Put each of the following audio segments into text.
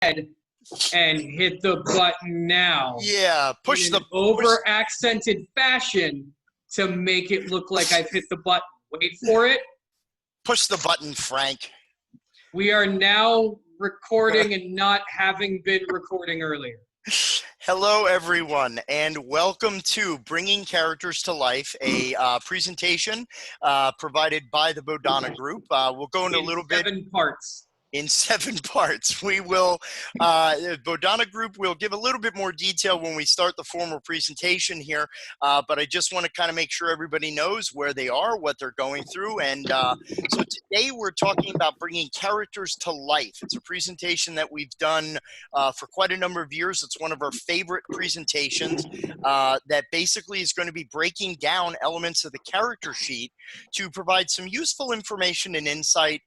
and hit the button now. Yeah, push in the an over-accented fashion to make it look like I've hit the button. Wait for it. Push the button, Frank. We are now recording and not having been recording earlier. Hello, everyone, and welcome to Bringing Characters to Life, a presentation provided by the Bodhana Group. We'll go into a little bit. 7 parts. In 7 parts. We will, Bodhana Group will give a little bit more detail when we start the formal presentation here, but I just want to kind of make sure everybody knows where they are, what they're going through, and so today we're talking about bringing characters to life. It's a presentation that we've done for quite a number of years. It's one of our favorite presentations that basically is going to be breaking down elements of the character sheet to provide some useful information and insight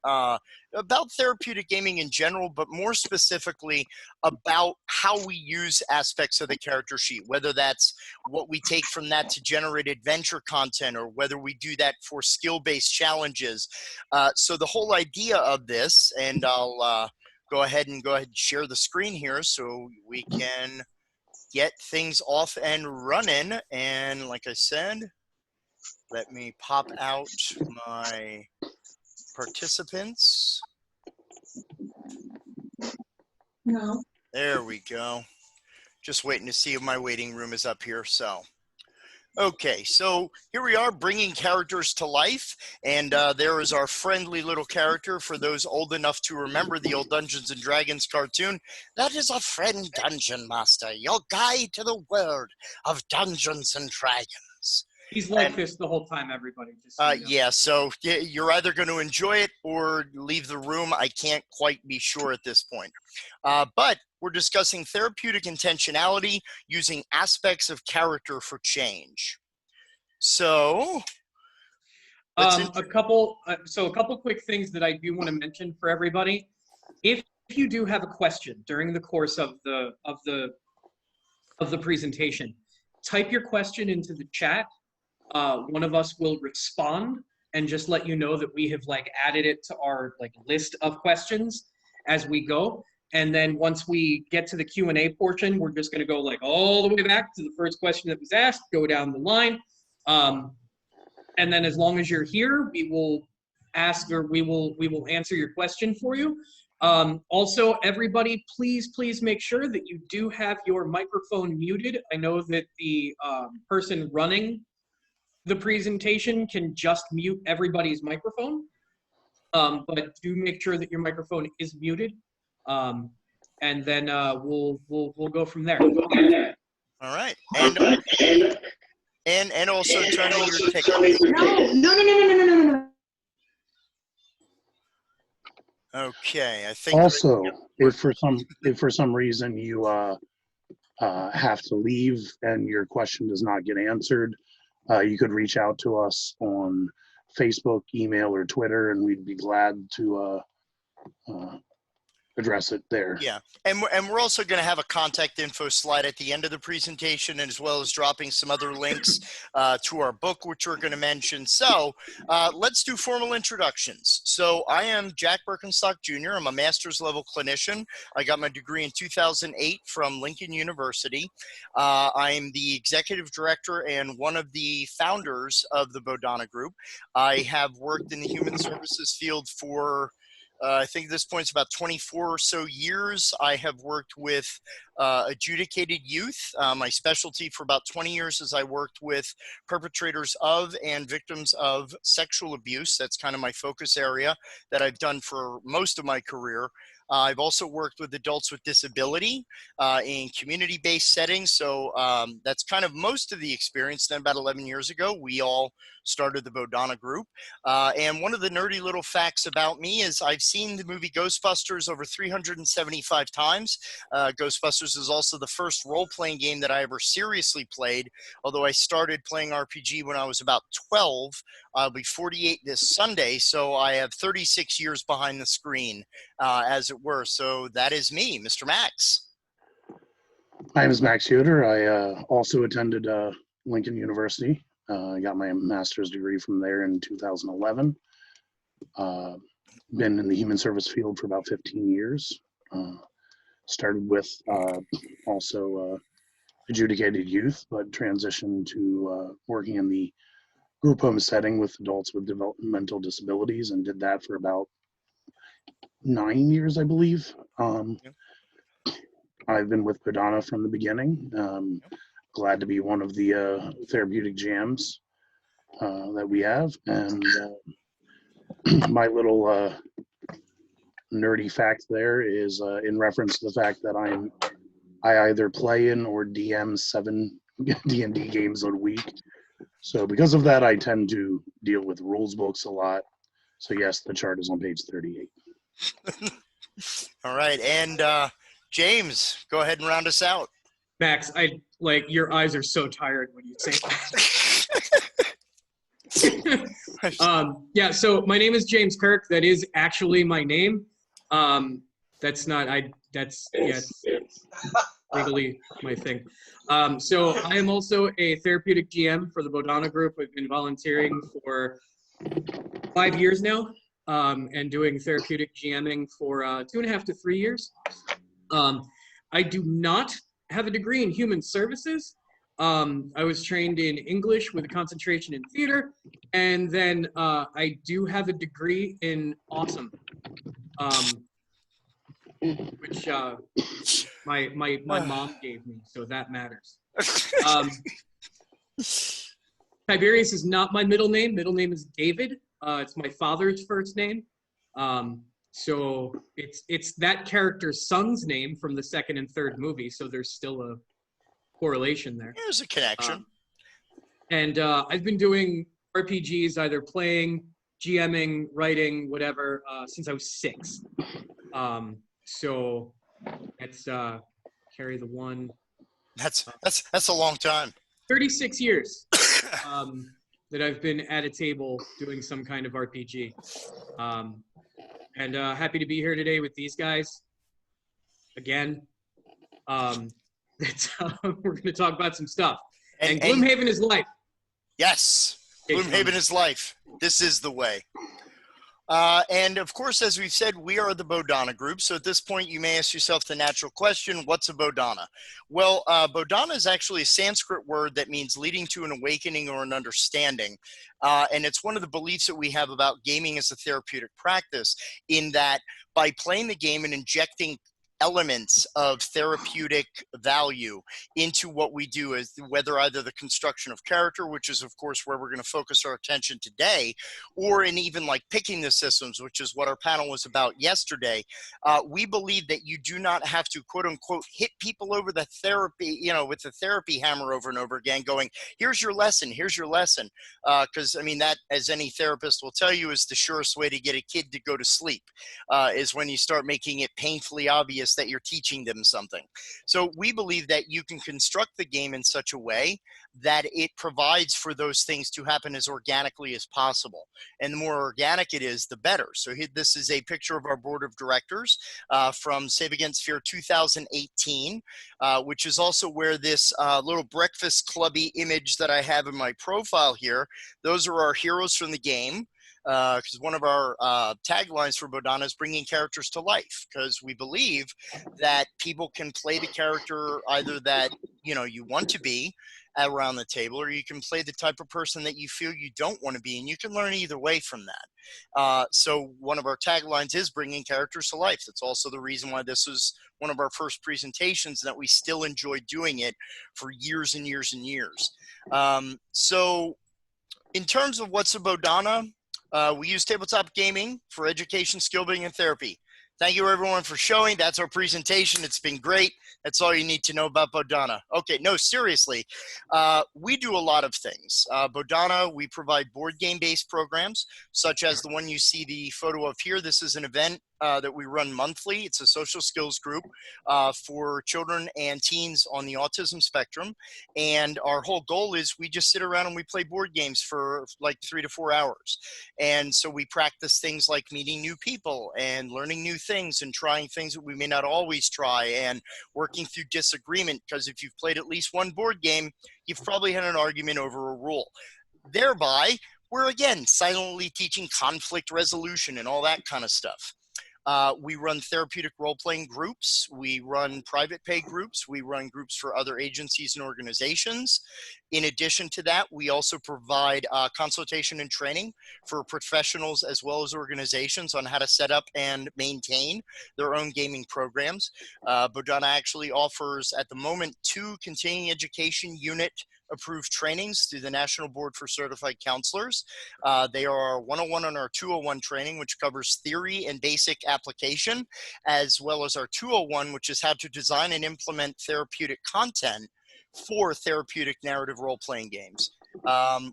about therapeutic gaming in general, but more specifically about how we use aspects of the character sheet, whether that's what we take from that to generate adventure content or whether we do that for skill-based challenges. So the whole idea of this, and I'll go ahead and share the screen here so we can get things off and running. And like I said, let me pop out my participants. No. There we go. Just waiting to see if my waiting room is up here. So, okay, so here we are bringing characters to life. And there is our friendly little character for those old enough to remember the old Dungeons and Dragons cartoon. That is a friend dungeon master, your guide to the world of Dungeons and Dragons. He's like this the whole time, everybody. Just so you know. Yeah, so you're either going to enjoy it or leave the room. I can't quite be sure at this point. But we're discussing therapeutic intentionality using aspects of character for change. So, a couple quick things that I do want to mention for everybody. If you do have a question during the course of the presentation, type your question into the chat. One of us will respond and just let you know that we have added it to our list of questions as we go. And then once we get to the Q&A portion, we're just going to go all the way back to the first question that was asked, go down the line. And then as long as you're here, we will ask, or we will answer your question for you. Also, everybody, please make sure that you do have your microphone muted. I know that the person running the presentation can just mute everybody's microphone, but do make sure that your microphone is muted, and then we'll go from there. All right, and also turning your ticket. No. Okay, I think. Also, if for some reason you have to leave and your question does not get answered, you could reach out to us on Facebook, email, or Twitter, and we'd be glad to address it there. Yeah, and we're also going to have a contact info slide at the end of the presentation, as well as dropping some other links to our book, which we're going to mention. So let's do formal introductions. So I am Jack Birkenstock Jr. I'm a master's level clinician. I got my degree in 2008 from Lincoln University. I'm the executive director and one of the founders of the Bodhana Group. I have worked in the human services field for I think at this point it's about 24 or so years. I have worked with adjudicated youth. My specialty for about 20 years is I worked with perpetrators of and victims of sexual abuse. That's kind of my focus area that I've done for most of my career. I've also worked with adults with disability in community-based settings. So that's kind of most of the experience. Then about 11 years ago, we all started the Bodhana Group. And one of the nerdy little facts about me is I've seen the movie Ghostbusters over 375 times. Ghostbusters is also the first role-playing game that I ever seriously played, although I started playing RPG when I was about 12. I'll be 48 this Sunday, so I have 36 years behind the screen, as it were. So that is me, Mr. Max. My name is Max Yoder. I also attended Lincoln University. I got my master's degree from there in 2011. Been in the human service field for about 15 years. started with also adjudicated youth, but transitioned to working in the group home setting with adults with developmental disabilities, and did that for about 9 years, I believe. I've been with Bodana from the beginning. Glad to be one of the therapeutic jams that we have. And my little nerdy fact there is in reference to the fact that I either play in or DM 7 D&D games a week. So because of that, I tend to deal with rules books a lot. So yes, the chart is on page 38. All right. And James, go ahead and round us out. Max, your eyes are so tired when you say that. Yeah, so my name is James Kirk. That is actually my name. That's legally my thing. So I am also a therapeutic GM for the Bodana Group. I've been volunteering for 5 years now, and doing therapeutic GMing for 2.5 to 3 years. I do not have a degree in human services. I was trained in English with a concentration in theater, and then I do have a degree in awesome, which my mom gave me, so that matters. Tiberius is not my middle name. Middle name is David. It's my father's first name. So it's that character's son's name from the second and third movie. So there's still a correlation there. There's a connection. And I've been doing RPGs, either playing, GMing, writing, whatever, since I was 6. So it's carry the one. That's a long time. 36 years that I've been at a table doing some kind of RPG. And happy to be here today with these guys again. We're going to talk about some stuff. And Gloomhaven is life. Yes, Gloomhaven is life. This is the way. And of course, as we've said, we are the Bodana Group. So at this point, you may ask yourself the natural question, what's a Bodana? Well, Bodana is actually a Sanskrit word that means leading to an awakening or an understanding. And it's one of the beliefs that we have about gaming as a therapeutic practice, in that by playing the game and injecting elements of therapeutic value into what we do, is whether either the construction of character, which is of course where we're going to focus our attention today, or in even like picking the systems, which is what our panel was about yesterday. We believe that you do not have to quote unquote hit people over the therapy, with the therapy hammer over and over again, going, here's your lesson, here's your lesson. Because I mean, that, as any therapist will tell you, is the surest way to get a kid to go to sleep, is when you start making it painfully obvious that you're teaching them something. So we believe that you can construct the game in such a way that it provides for those things to happen as organically as possible. And the more organic it is, the better. So this is a picture of our board of directors from Save Against Fear 2018, which is also where this little breakfast clubby image that I have in my profile here, those are our heroes from the game. Because one of our taglines for Bodana is bringing characters to life, because we believe that people can play the character either that you want to be around the table, or you can play the type of person that you feel you don't want to be, and you can learn either way from that. So one of our taglines is bringing characters to life. That's also the reason why this was one of our first presentations, that we still enjoy doing it for years and years and years. So in terms of what's a Bodana, we use tabletop gaming for education, skill building, and therapy. Thank you, everyone, for showing. That's our presentation. It's been great. That's all you need to know about Bodana. Okay, no, seriously. We do a lot of things. Bodana, we provide board game-based programs, such as the one you see the photo of here. This is an event that we run monthly. It's a social skills group for children and teens on the autism spectrum. And our whole goal is we just sit around and we play board games for like 3 to 4 hours. And so we practice things like meeting new people and learning new things and trying things that we may not always try, and working through disagreement, because if you've played at least one board game, you've probably had an argument over a rule. Thereby, we're again silently teaching conflict resolution and all that kind of stuff. We run therapeutic role-playing groups. We run private pay groups. We run groups for other agencies and organizations. In addition to that, we also provide consultation and training for professionals as well as organizations on how to set up and maintain their own gaming programs. Bodhana actually offers at the moment 2 continuing education unit approved trainings through the National Board for Certified Counselors. They are our 101 and our 201 training, which covers theory and basic application, as well as our 201, which is how to design and implement therapeutic content for therapeutic narrative role-playing games.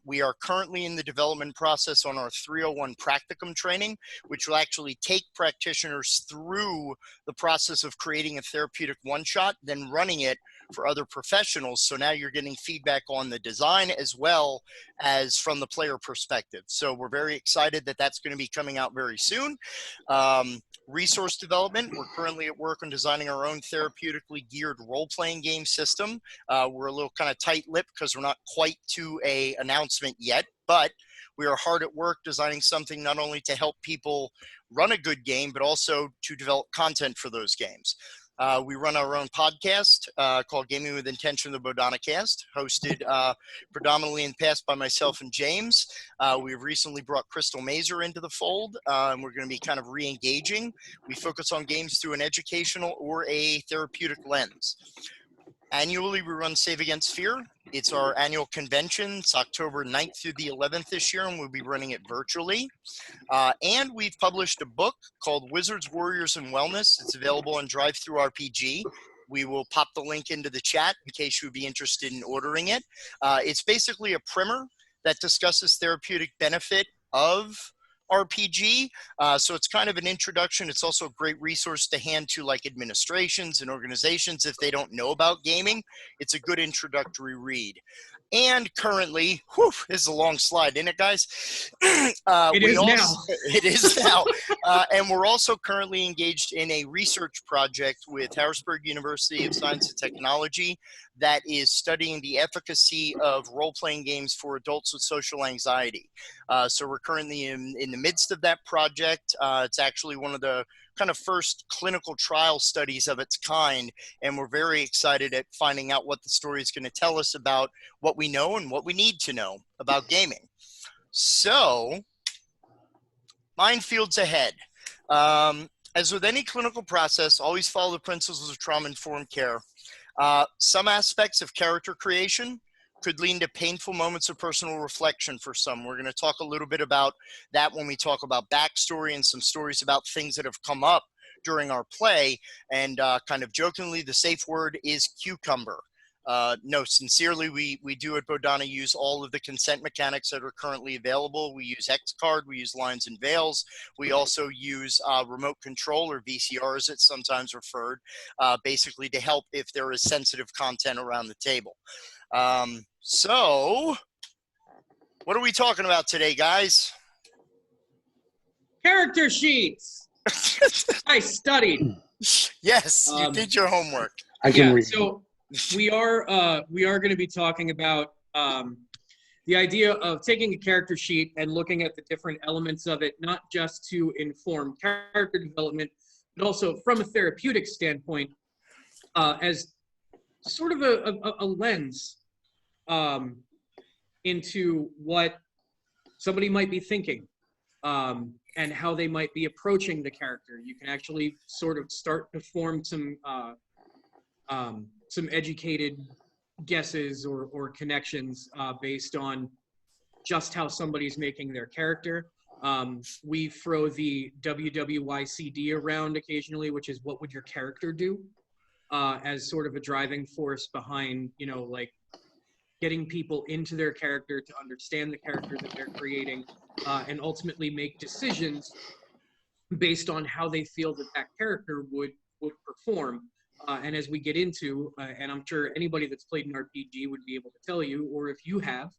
We are currently in the development process on our 301 practicum training, which will actually take practitioners through the process of creating a therapeutic one-shot, then running it for other professionals. So now you're getting feedback on the design as well as from the player perspective. So we're very excited that that's going to be coming out very soon. Resource development, we're currently at work on designing our own therapeutically geared role-playing game system. We're a little kind of tight-lipped because we're not quite to a announcement yet, but we are hard at work designing something not only to help people run a good game, but also to develop content for those games. We run our own podcast called Gaming with Intention, the Bodhana Cast, hosted predominantly in the past by myself and James. We've recently brought Crystal Mazer into the fold, and we're going to be kind of re-engaging. We focus on games through an educational or a therapeutic lens. Annually, we run Save Against Fear. It's our annual convention. It's October 9th through the 11th this year, and we'll be running it virtually. And we've published a book called Wizards, Warriors, and Wellness. It's available on DriveThruRPG. We will pop the link into the chat in case you would be interested in ordering it. It's basically a primer that discusses therapeutic benefit of RPG. So it's kind of an introduction. It's also a great resource to hand to like administrations and organizations if they don't know about gaming. It's a good introductory read. And currently, this is a long slide, isn't it, guys? It is now. And we're also currently engaged in a research project with Harrisburg University of Science and Technology that is studying the efficacy of role-playing games for adults with social anxiety. So we're currently in the midst of that project. It's actually one of the kind of first clinical trial studies of its kind, and we're very excited at finding out what the story is going to tell us about what we know and what we need to know about gaming. So, minefields ahead. As with any clinical process, always follow the principles of trauma-informed care. Some aspects of character creation could lead to painful moments of personal reflection for some. We're going to talk a little bit about that when we talk about backstory and some stories about things that have come up during our play. And kind of jokingly, the safe word is cucumber. No, sincerely, we do at Bodhana use all of the consent mechanics that are currently available. We use X-Card, we use lines and veils. We also use remote control, or VCR as it's sometimes referred, basically to help if there is sensitive content around the table. So what are we talking about today, guys? Character sheets. I studied. Yes, you did your homework. I can read. So we are going to be talking about the idea of taking a character sheet and looking at the different elements of it, not just to inform character development, but also from a therapeutic standpoint, as sort of a lens into what somebody might be thinking and how they might be approaching the character. You can actually sort of start to form some educated guesses or connections based on just how somebody's making their character. We throw the WWYCD around occasionally, which is what would your character do, as sort of a driving force behind, like getting people into their character to understand the character that they're creating and ultimately make decisions based on how they feel that character would perform. And as we get into, and I'm sure anybody that's played an RPG would be able to tell you, or if you have,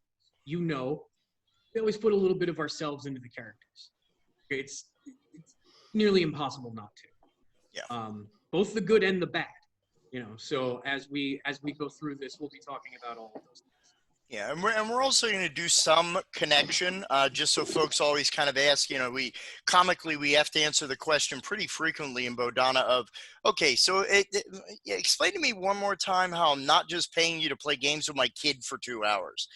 we always put a little bit of ourselves into the characters. Okay, it's nearly impossible not to. Yeah. Both the good and the bad. So as we go through this, we'll be talking about all of those things. Yeah, and we're also going to do some connection, just so folks always kind of ask, we have to answer the question pretty frequently in Bodana of, okay, so yeah, explain to me one more time how I'm not just paying you to play games with my kid for 2 hours.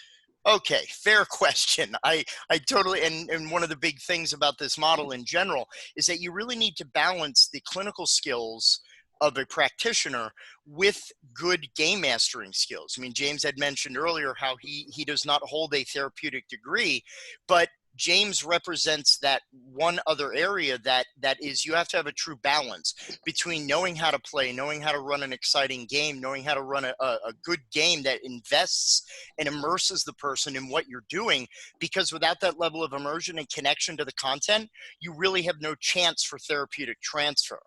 Okay, fair question. I totally, and one of the big things about this model in general is that you really need to balance the clinical skills of a practitioner with good game mastering skills. I mean, James had mentioned earlier how he does not hold a therapeutic degree, but James represents that one other area that is, you have to have a true balance between knowing how to play, knowing how to run an exciting game, knowing how to run a good game that invests and immerses the person in what you're doing, because without that level of immersion and connection to the content, you really have no chance for therapeutic transfer.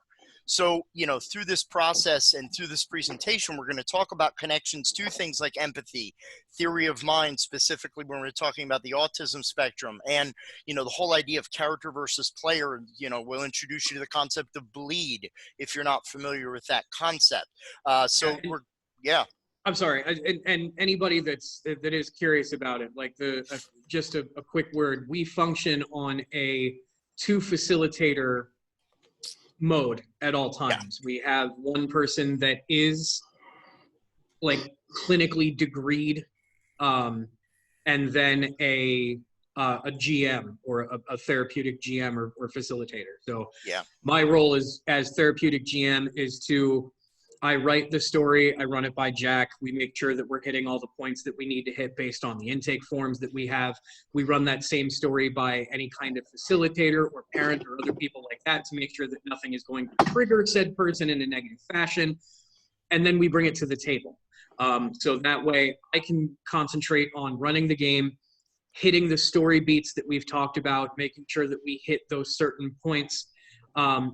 So, through this process and through this presentation, we're going to talk about connections to things like empathy, theory of mind, specifically when we're talking about the autism spectrum, and, the whole idea of character versus player. We'll introduce you to the concept of bleed if you're not familiar with that concept. I'm sorry, and anybody that is curious about it, like just a quick word, we function on a 2 facilitator mode at all times. We have one person that is like clinically degreed, and then a GM or a therapeutic GM or facilitator. So my role as therapeutic GM is I write the story, I run it by Jack. We make sure that we're hitting all the points that we need to hit based on the intake forms that we have. We run that same story by any kind of facilitator or parent or other people like that to make sure that nothing is going to trigger said person in a negative fashion. And then we bring it to the table. So that way I can concentrate on running the game, hitting the story beats that we've talked about, making sure that we hit those certain points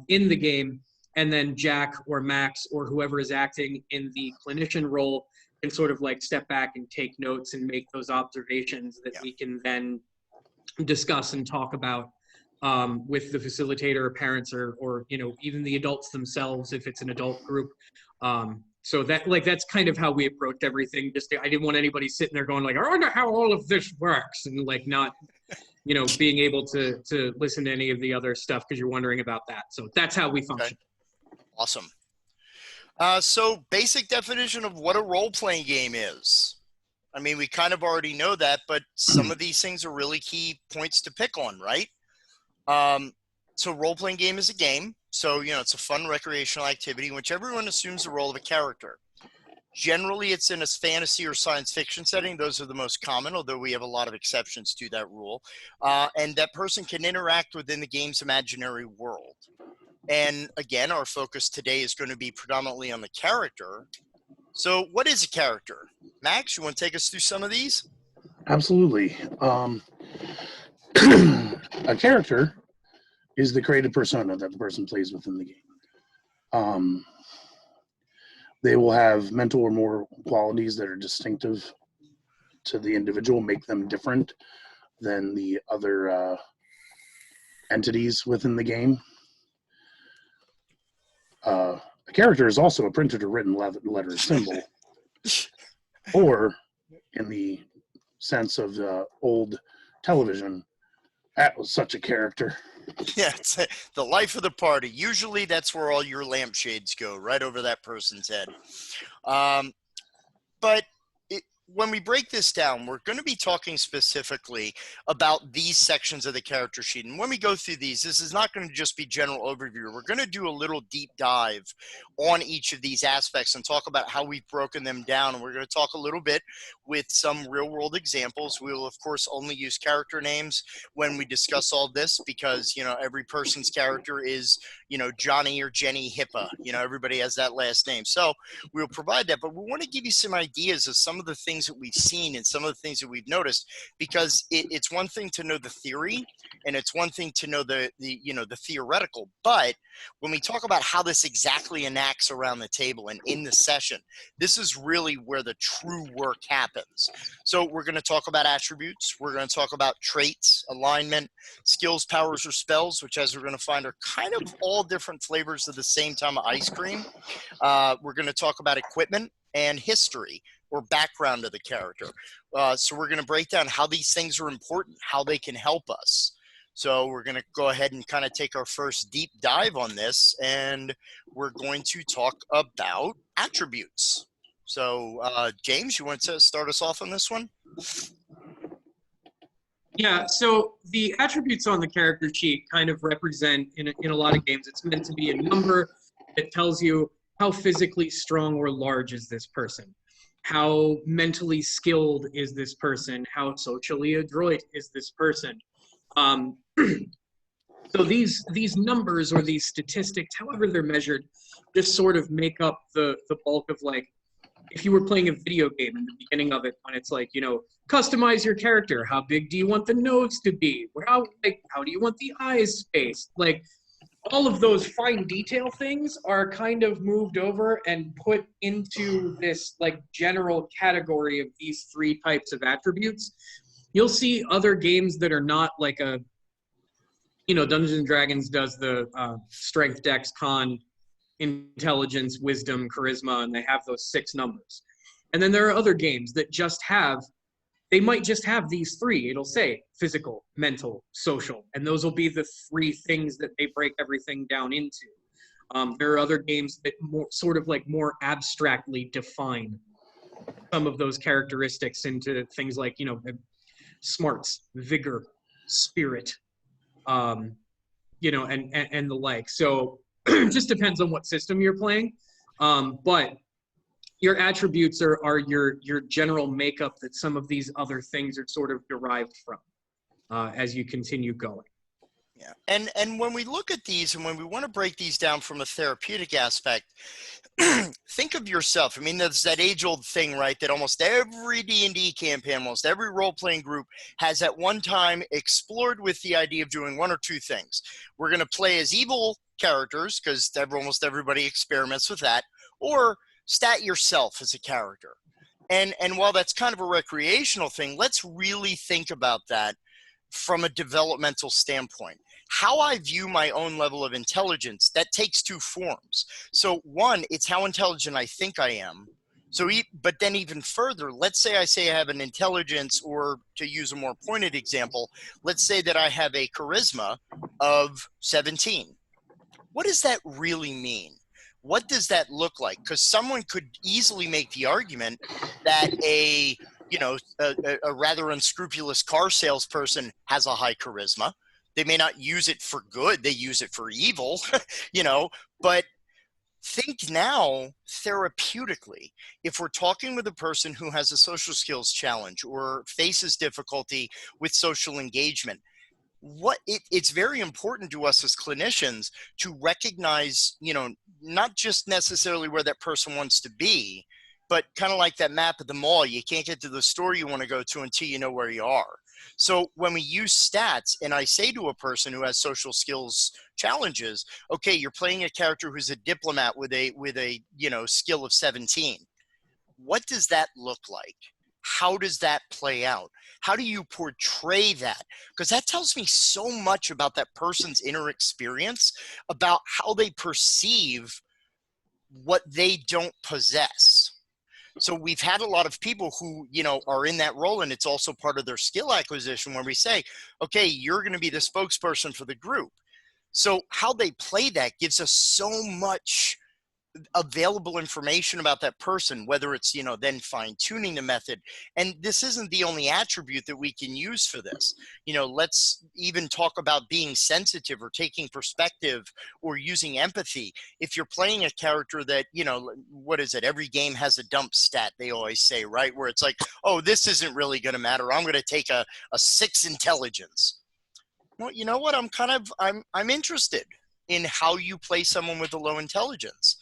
in the game. And then Jack or Max or whoever is acting in the clinician role can sort of like step back and take notes and make those observations that we can then discuss and talk about with the facilitator or parents or even the adults themselves if it's an adult group. So that's kind of how we approach everything. I didn't want anybody sitting there going like, I wonder how all of this works, and like not being able to listen to any of the other stuff because you're wondering about that. So that's how we function. Okay. Awesome. So basic definition of what a role-playing game is. I mean, we kind of already know that, but some of these things are really key points to pick on, right? So role-playing game is a game. So, it's a fun recreational activity in which everyone assumes the role of a character. Generally, it's in a fantasy or science fiction setting. Those are the most common, although we have a lot of exceptions to that rule. And that person can interact within the game's imaginary world. And again, our focus today is going to be predominantly on the character. So what is a character? Max, you want to take us through some of these? Absolutely. A character is the created persona that the person plays within the game. They will have mental or moral qualities that are distinctive to the individual, make them different than the other entities within the game. A character is also a printed or written letter symbol, or in the sense of old television, that was such a character. Yeah, it's the life of the party. Usually that's where all your lampshades go, right over that person's head. But when we break this down, we're going to be talking specifically about these sections of the character sheet. And when we go through these, this is not going to just be general overview. We're going to do a little deep dive on each of these aspects and talk about how we've broken them down. And we're going to talk a little bit with some real world examples. We will, of course, only use character names when we discuss all this because, every person's character is, Johnny or Jenny Hippa. Everybody has that last name. So we'll provide that. But we want to give you some ideas of some of the things that we've seen and some of the things that we've noticed, because it's one thing to know the theory and it's one thing to know the theoretical, but when we talk about how this exactly enacts around the table and in the session, this is really where the true work happens. So we're going to talk about attributes, we're going to talk about traits, alignment, skills, powers, or spells, which as we're going to find are kind of all different flavors of the same time of ice cream. We're going to talk about equipment and history. or background of the character. So we're going to break down how these things are important, how they can help us. So we're going to go ahead and kind of take our first deep dive on this, and we're going to talk about attributes. So James, you want to start us off on this one? Yeah, so the attributes on the character sheet kind of represent, in a lot of games, it's meant to be a number that tells you how physically strong or large is this person, how mentally skilled is this person, how socially adroit is this person. So these numbers or these statistics, however they're measured, just sort of make up the bulk of, like, if you were playing a video game in the beginning of it, when it's like, you know, customize your character. How big do you want the nose to be? How do you want the eyes spaced? Like, all of those fine detail things are kind of moved over and put into this, like, general category of these three types of attributes. You'll see other games that are not like a, you know, Dungeons and Dragons does the strength, dex, con, intelligence, wisdom, charisma, and they have those 6 numbers. And then there are other games that just have, they might just have these 3. It'll say physical, mental, social, and those will be the 3 things that they break everything down into. There are other games that more abstractly define some of those characteristics into things like, you know, smarts, vigor, spirit, you know, and the like. So it just depends on what system you're playing. But your attributes are your general makeup that some of these other things are sort of derived from as you continue going. Yeah. And when we look at these and when we want to break these down from a therapeutic aspect, think of yourself. I mean, there's that age-old thing, right, that almost every D&D campaign, almost every role-playing group has at one time explored with the idea of doing 1 or 2 things. We're going to play as evil characters, because almost everybody experiments with that, or stat yourself as a character. And while that's kind of a recreational thing, let's really think about that from a developmental standpoint. How I view my own level of intelligence, that takes 2 forms. So one, it's how intelligent I think I am. So, but then even further, let's say I have an intelligence, or to use a more pointed example, let's say that I have a charisma of 17. What does that really mean? What does that look like? Because someone could easily make the argument that a rather unscrupulous car salesperson has a high charisma. They may not use it for good. They use it for evil, you know, but think now therapeutically. If we're talking with a person who has a social skills challenge or faces difficulty with social engagement, it's very important to us as clinicians to recognize, you know, not just necessarily where that person wants to be, but kind of like that map of the mall. You can't get to the store you want to go to until you know where you are. So when we use stats, and I say to a person who has social skills challenges, okay, you're playing a character who's a diplomat with a you know, skill of 17. What does that look like? How does that play out? How do you portray that? Because that tells me so much about that person's inner experience, about how they perceive what they don't possess. So we've had a lot of people who, you know, are in that role, and it's also part of their skill acquisition, where we say, okay, you're going to be the spokesperson for the group. So how they play that gives us so much available information about that person, whether it's, you know, then fine tuning the method. And this isn't the only attribute that we can use for this. You know, let's even talk about being sensitive or taking perspective or using empathy. If you're playing a character that, you know, what is it? Every game has a dump stat, they always say, right? Where it's like, oh, this isn't really going to matter. I'm going to take a 6 intelligence. Well, you know what? I'm interested in how you play someone with a low intelligence.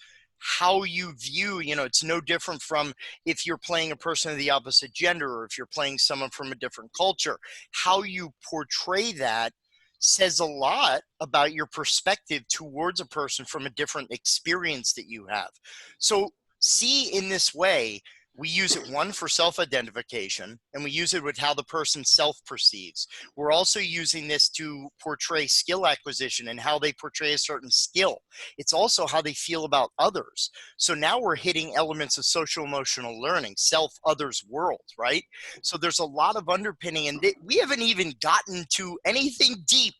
How you view, you know, it's no different from if you're playing a person of the opposite gender, or if you're playing someone from a different culture. How you portray that says a lot about your perspective towards a person from a different experience that you have. So see in this way We use it, one, for self-identification, and we use it with how the person self-perceives. We're also using this to portray skill acquisition and how they portray a certain skill. It's also how they feel about others. So now we're hitting elements of social emotional learning, self, others, world, right? So there's a lot of underpinning, and we haven't even gotten to anything deep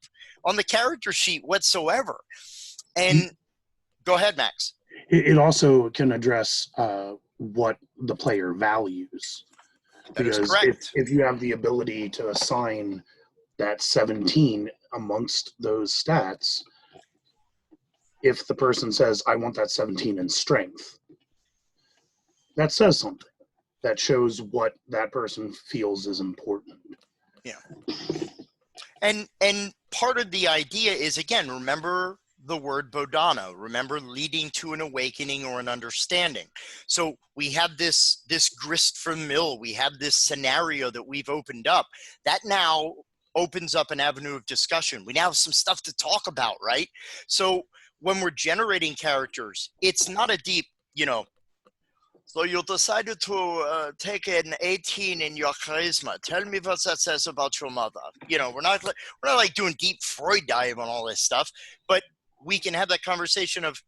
on the character sheet whatsoever. And go ahead, Max. It also can address what the player values. That is Because correct. if you have the ability to assign that 17 amongst those stats, if the person says, I want that 17 in strength, that says something. That shows what that person feels is important. Yeah. And part of the idea is, again, remember the word bodhana. Remember, leading to an awakening or an understanding. So we have this grist for the mill. We have this scenario that we've opened up that now opens up an avenue of discussion. We now have some stuff to talk about, right? So when we're generating characters, it's not a deep, so you decided to take an 18 in your charisma. Tell me what that says about your mother. We're not like doing deep Freud dive on all this stuff, but we can have that conversation of,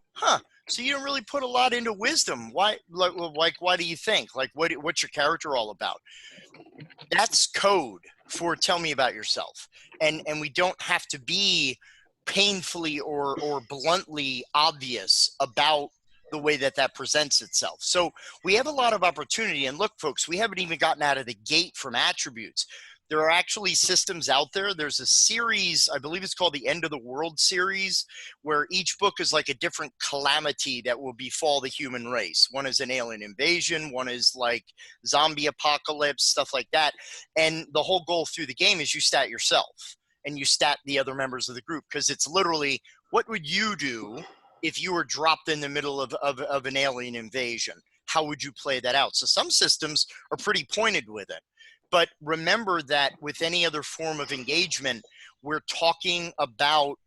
so you don't really put a lot into wisdom. Why? Like, why do you think? Like, what's your character all about? That's code for tell me about yourself. And we don't have to be painfully or bluntly obvious about the way that presents itself. So we have a lot of opportunity. And look, folks, we haven't even gotten out of the gate from attributes. There are actually systems out there. There's a series, I believe it's called the End of the World series, where each book is like a different calamity that will befall the human race. One is an alien invasion. One is like zombie apocalypse, stuff like that. And the whole goal through the game is you stat yourself and you stat the other members of the group, because it's literally, what would you do if you were dropped in the middle of an alien invasion? How would you play that out? So some systems are pretty pointed with it. But remember that with any other form of engagement, we're talking about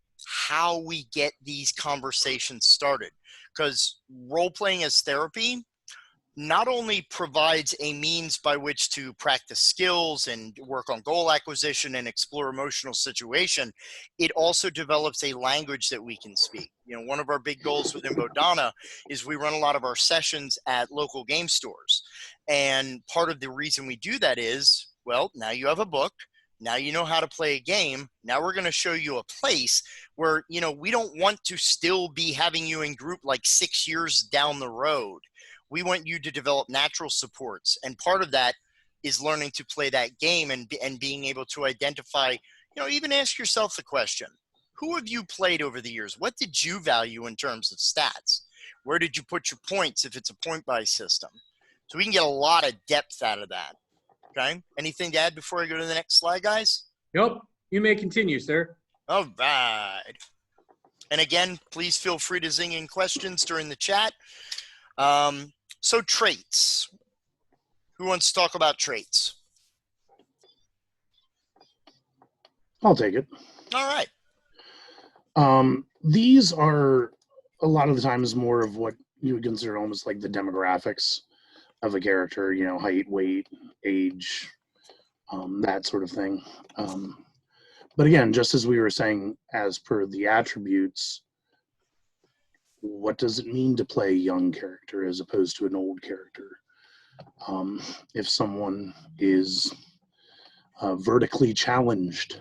how we get these conversations started. Because role-playing as therapy not only provides a means by which to practice skills and work on goal acquisition and explore emotional situation, it also develops a language that we can speak. One of our big goals within Bodhana is we run a lot of our sessions at local game stores. And part of the reason we do that is, well, now you have a book. Now you know how to play a game. Now we're going to show you a place where, we don't want to still be having you in group like 6 years down the road. We want you to develop natural supports. And part of that is learning to play that game and being able to identify, even ask yourself the question, who have you played over the years? What did you value in terms of stats? Where did you put your points if it's a point-buy system? So we can get a lot of depth out of that. Okay. Anything to add before I go to the next slide, guys? Nope. You may continue, sir. All right. And again, please feel free to zing in questions during the chat. So traits. Who wants to talk about traits? I'll take it. All right. These are a lot of the times more of what you would consider almost like the demographics of a character, height, weight, age, that sort of thing. But again, just as we were saying, as per the attributes, what does it mean to play a young character as opposed to an old character? If someone is vertically challenged,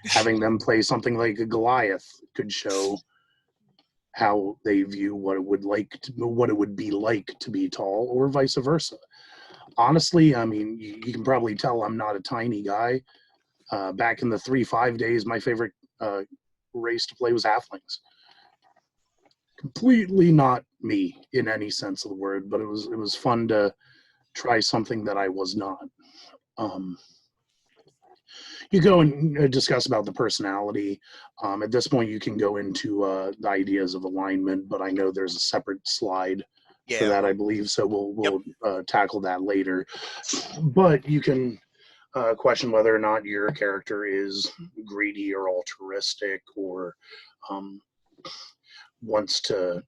having them play something like a Goliath could show how they view what it would be like to be tall, or vice versa. Honestly, I mean, you can probably tell I'm not a tiny guy. Back in the 3-5 days, my favorite race to play was halflings. Completely not me in any sense of the word, but it was fun to try something that I was not. You go and discuss about the personality. At this point, you can go into the ideas of alignment, but I know there's a separate slide for that, I believe. So we'll tackle that later. But you can question whether or not your character is greedy or altruistic, or wants to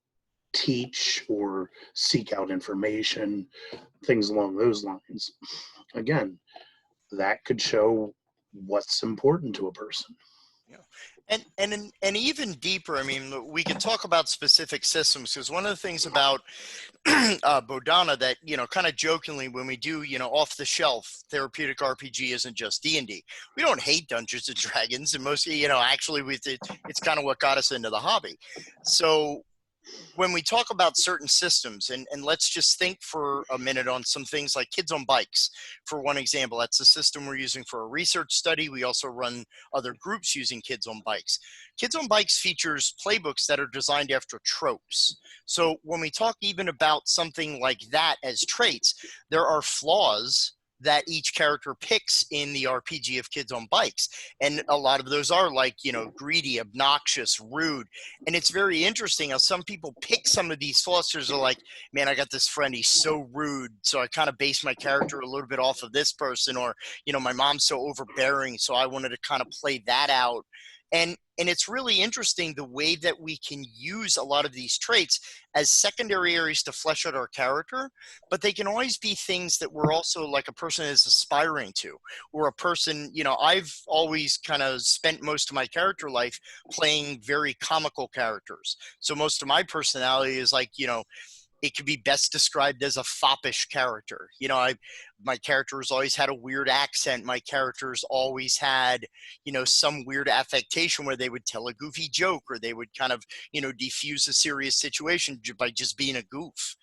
teach or seek out information, things along those lines. Again, that could show what's important to a person. And even deeper, I mean, we can talk about specific systems, because one of the things about Bodhana that, kind of jokingly, when we do, off the shelf therapeutic RPG isn't just D&D. We don't hate Dungeons and Dragons, and most, actually it's kind of what got us into the hobby. So when we talk about certain systems, and let's just think for a minute on some things like Kids on Bikes, for one example. That's a system we're using for a research study. We also run other groups using Kids on Bikes. Kids on Bikes features playbooks that are designed after tropes. So when we talk even about something like that as traits, there are flaws that each character picks in the RPG of Kids on Bikes. And a lot of those are like, greedy, obnoxious, rude. And it's very interesting how some people pick some of these flaws. Are like, man, I got this friend, he's so rude, so I kind of base my character a little bit off of this person. Or, my mom's so overbearing, so I wanted to kind of play that out. And it's really interesting the way that we can use a lot of these traits as secondary areas to flesh out our character, but they can always be things that we're also like a person is aspiring to, or a person, I've always kind of spent most of my character life playing very comical characters. So most of my personality is like, it could be best described as a foppish character. My characters always had a weird accent. My characters always had, some weird affectation where they would tell a goofy joke, or they would kind of, defuse a serious situation by just being a goof.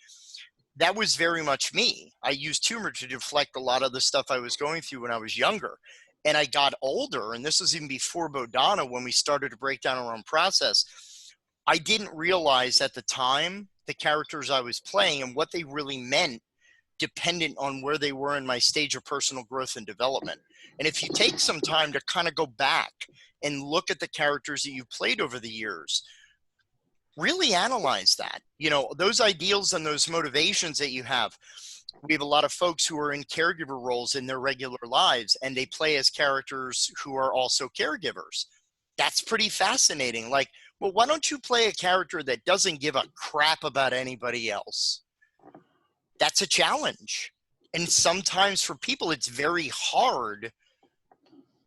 That was very much me. I used humor to deflect a lot of the stuff I was going through when I was younger. And I got older, and this was even before Bodhana, when we started to break down our own process. I didn't realize at the time the characters I was playing and what they really meant dependent on where they were in my stage of personal growth and development. And if you take some time to kind of go back and look at the characters that you played over the years, really analyze that, those ideals and those motivations that you have. We have a lot of folks who are in caregiver roles in their regular lives, and they play as characters who are also caregivers. That's pretty fascinating. Like, well, why don't you play a character that doesn't give a crap about anybody else? That's a challenge. And sometimes for people, it's very hard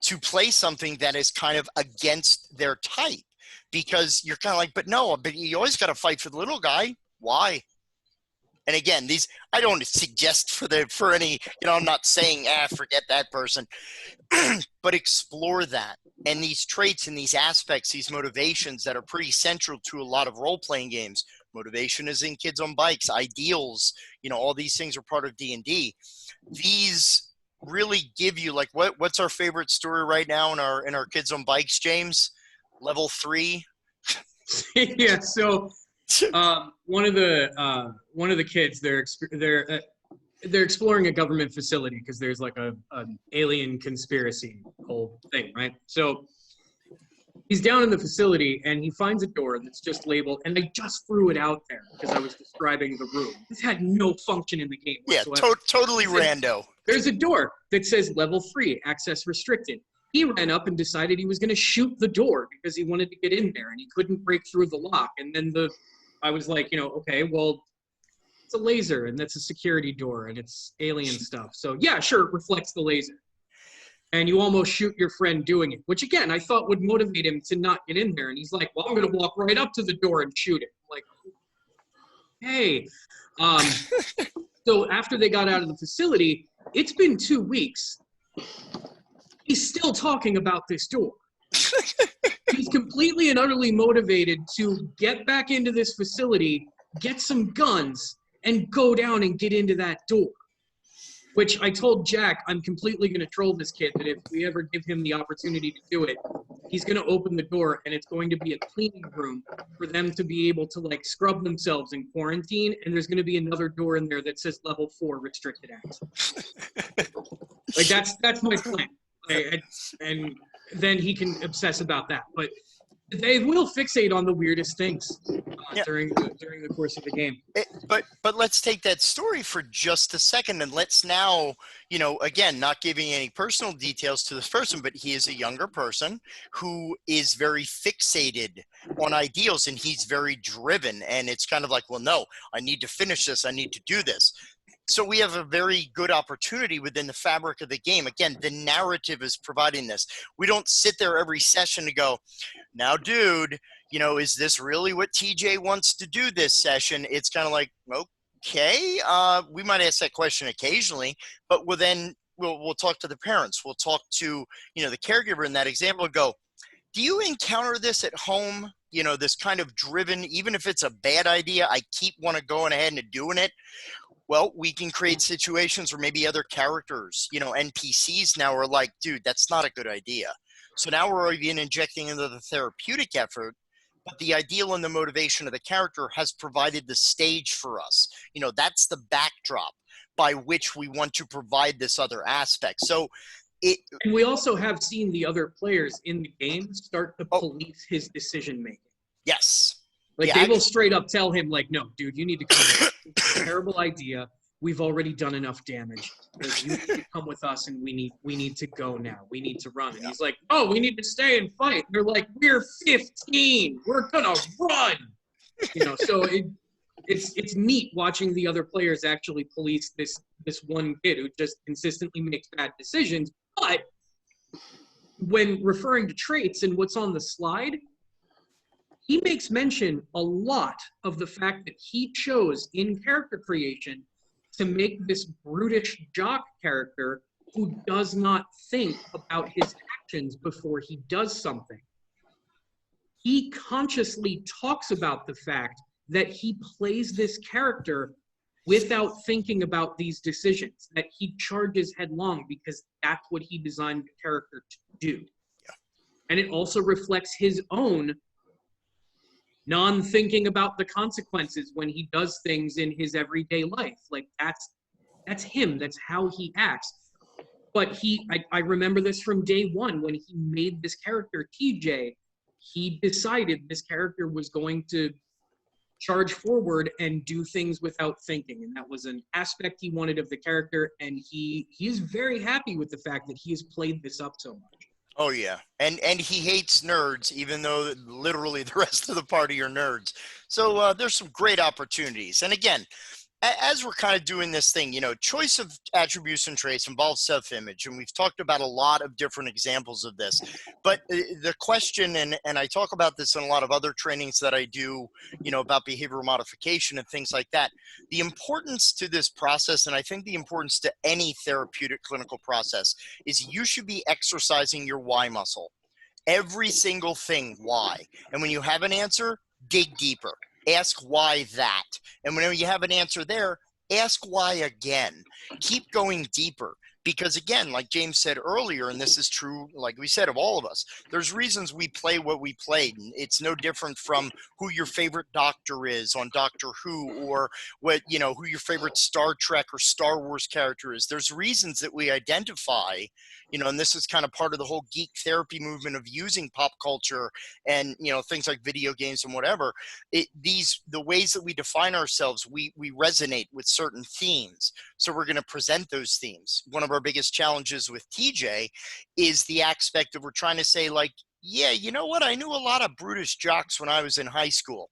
to play something that is kind of against their type, because you're kind of like, but you always got to fight for the little guy. Why? And again, I don't suggest for any, I'm not saying, forget that person, but explore that. And these traits and these aspects, these motivations that are pretty central to a lot of role-playing games. Motivation is in Kids on Bikes, ideals, all these things are part of D&D. These really give you, like, what's our favorite story right now in our Kids on Bikes, James? Level 3? Yeah, so one of the kids, they're exploring a government facility because there's like an alien conspiracy whole thing, right? So he's down in the facility and he finds a door that's just labeled, and I just threw it out there because I was describing the room. This had no function in the game whatsoever. Yeah, totally rando. There's a door that says level 3, access restricted. He ran up and decided he was going to shoot the door because he wanted to get in there and he couldn't break through the lock. And then I was like, okay, well, it's a laser and that's a security door and it's alien stuff. So yeah, sure, it reflects the laser. And you almost shoot your friend doing it, which again, I thought would motivate him to not get in there. And he's like, well, I'm going to walk right up to the door and shoot it. I'm like, hey. So after they got out of the facility, it's been 2 weeks. He's still talking about this door. He's completely and utterly motivated to get back into this facility, get some guns, and go down and get into that door. Which I told Jack, I'm completely going to troll this kid, that if we ever give him the opportunity to do it, he's going to open the door and it's going to be a cleaning room for them to be able to like scrub themselves in quarantine. And there's going to be another door in there that says level 4 restricted access. Like that's my plan. And then he can obsess about that. But They will fixate on the weirdest things Yeah. during the course of the game. But let's take that story for just a second, and let's now, again, not giving any personal details to this person, but he is a younger person who is very fixated on ideals, and he's very driven, and it's kind of like, well, no, I need to finish this, I need to do this. So we have a very good opportunity within the fabric of the game. Again, the narrative is providing this. We don't sit there every session to go, now, dude, is this really what TJ wants to do this session? It's kind of like, okay, we might ask that question occasionally, but we'll talk to the parents. We'll talk to, the caregiver in that example and go, do you encounter this at home? This kind of driven, even if it's a bad idea, I keep want to going ahead and doing it. Well, we can create situations where maybe other characters, NPCs now are like, dude, that's not a good idea. So now we're even injecting into the therapeutic effort, but the ideal and the motivation of the character has provided the stage for us. That's the backdrop by which we want to provide this other aspect. So and we also have seen the other players in the game start to police his decision making. Yes. Like they will straight up tell him, like, no, dude, you need to come. It's a terrible idea. We've already done enough damage. Like, you need to come with us, and we need to go now. We need to run. And he's like, oh, we need to stay and fight. And they're like, we're 15. We're gonna run. So it's neat watching the other players actually police this one kid who just consistently makes bad decisions. But when referring to traits and what's on the slide, he makes mention a lot of the fact that he chose in character creation to make this brutish jock character who does not think about his actions before he does something. He consciously talks about the fact that he plays this character without thinking about these decisions, that he charges headlong because that's what he designed the character to do. Yeah. And it also reflects his own non-thinking about the consequences when he does things in his everyday life. Like that's him. That's how he acts. But I remember this from day one when he made this character, TJ. He decided this character was going to charge forward and do things without thinking. And that was an aspect he wanted of the character. And he is very happy with the fact that he has played this up so much. Oh, yeah. And he hates nerds, even though literally the rest of the party are nerds. So there's some great opportunities. And again, as we're kind of doing this thing, choice of attributes and traits involves self-image. And we've talked about a lot of different examples of this. But the question, and I talk about this in a lot of other trainings that I do, about behavioral modification and things like that. The importance to this process, and I think the importance to any therapeutic clinical process, is you should be exercising your why muscle. Every single thing, why. And when you have an answer, dig deeper. Ask why that. And whenever you have an answer there, ask why again. Keep going deeper. Because again, like James said earlier, and this is true, like we said, of all of us, there's reasons we play what we played. And it's no different from who your favorite doctor is on Doctor Who, or what, who your favorite Star Trek or Star Wars character is. There's reasons that we identify, and this is kind of part of the whole geek therapy movement of using pop culture and, things like video games and whatever. The ways that we define ourselves, we resonate with certain themes. So we're going to present those themes. One of our biggest challenges with TJ is the aspect of we're trying to say, like, yeah, you know what? I knew a lot of brutish jocks when I was in high school.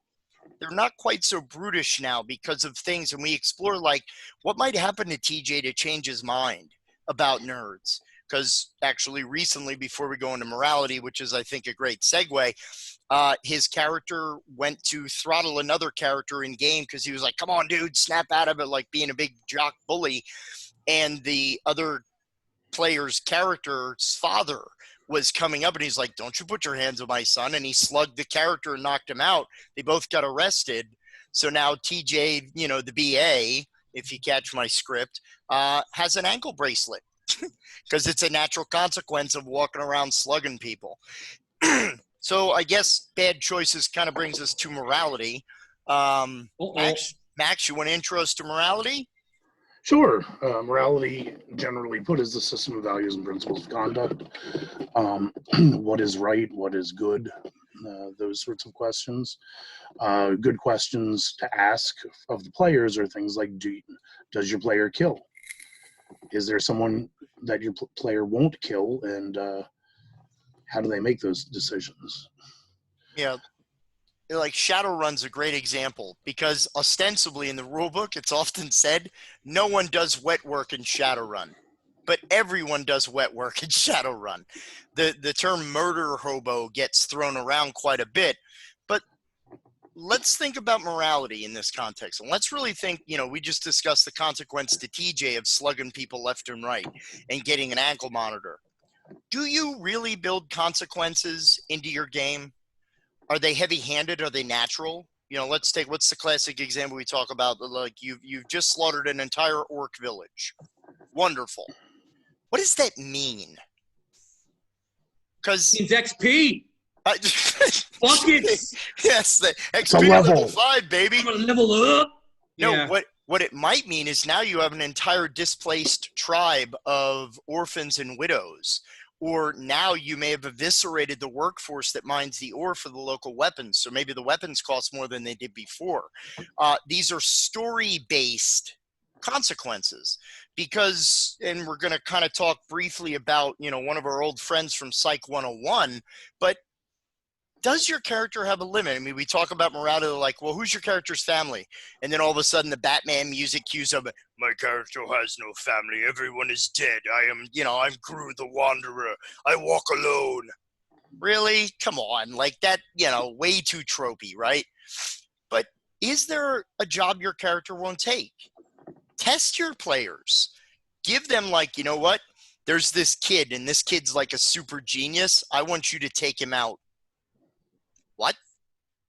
They're not quite so brutish now because of things. And we explore, like, what might happen to TJ to change his mind about nerds. Because actually recently, before we go into morality, which is, I think, a great segue, his character went to throttle another character in game because he was like, come on, dude, snap out of it, like being a big jock bully. And the other player's character's father was coming up and he's like, don't you put your hands on my son. And he slugged the character and knocked him out. They both got arrested. So now TJ, the BA, if you catch my script, has an ankle bracelet because it's a natural consequence of walking around slugging people. So I guess bad choices kind of brings us to morality. Max, you want to intro us to morality? Sure. Morality, generally put, is the system of values and principles of conduct. What is right, what is good, those sorts of questions. Good questions to ask of the players are things like, does your player kill? Is there someone that your player won't kill, and how do they make those decisions? Yeah, like Shadowrun's a great example because ostensibly in the rulebook, it's often said no one does wet work in Shadowrun, but everyone does wet work in Shadowrun. The term murder hobo gets thrown around quite a bit, but let's think about morality in this context. And let's really think, we just discussed the consequence to TJ of slugging people left and right and getting an ankle monitor. Do you really build consequences into your game? Are they heavy-handed? Are they natural? Let's take, what's the classic example we talk about? Like you've just slaughtered an entire orc village. Wonderful. What does that mean? Because Means XP. Buckets. Yes, the It's a XP level. level 5, baby. I'm gonna level up. No, Yeah. what it might mean is now you have an entire displaced tribe of orphans and widows. Or now you may have eviscerated the workforce that mines the ore for the local weapons. So maybe the weapons cost more than they did before. These are story-based consequences because, and we're going to kind of talk briefly about, one of our old friends from Psych 101, but does your character have a limit? I mean, we talk about morality like, well, who's your character's family? And then all of a sudden the Batman music cues up, my character has no family. Everyone is dead. I'm Gru the Wanderer. I walk alone. Really? Come on. Like that, way too tropey, right? But is there a job your character won't take? Test your players. Give them like, you know what? There's this kid and this kid's like a super genius. I want you to take him out. What?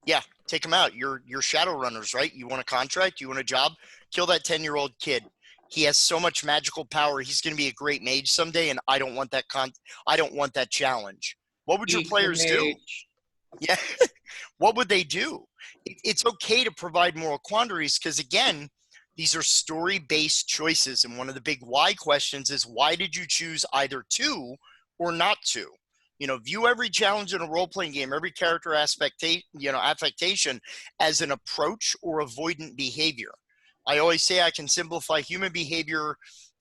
Yeah, take him out. You're Shadowrunners, right? You want a contract? You want a job? Kill that 10-year-old kid. He has so much magical power. He's going to be a great mage someday, and I don't want that I don't want that challenge. What would your Eat the players do? mage. Yeah. What would they do? It's okay to provide moral quandaries because, again, these are story-based choices. And one of the big why questions is, why did you choose either to or not to? View every challenge in a role-playing game, every character affectation as an approach or avoidant behavior. I always say I can simplify human behavior.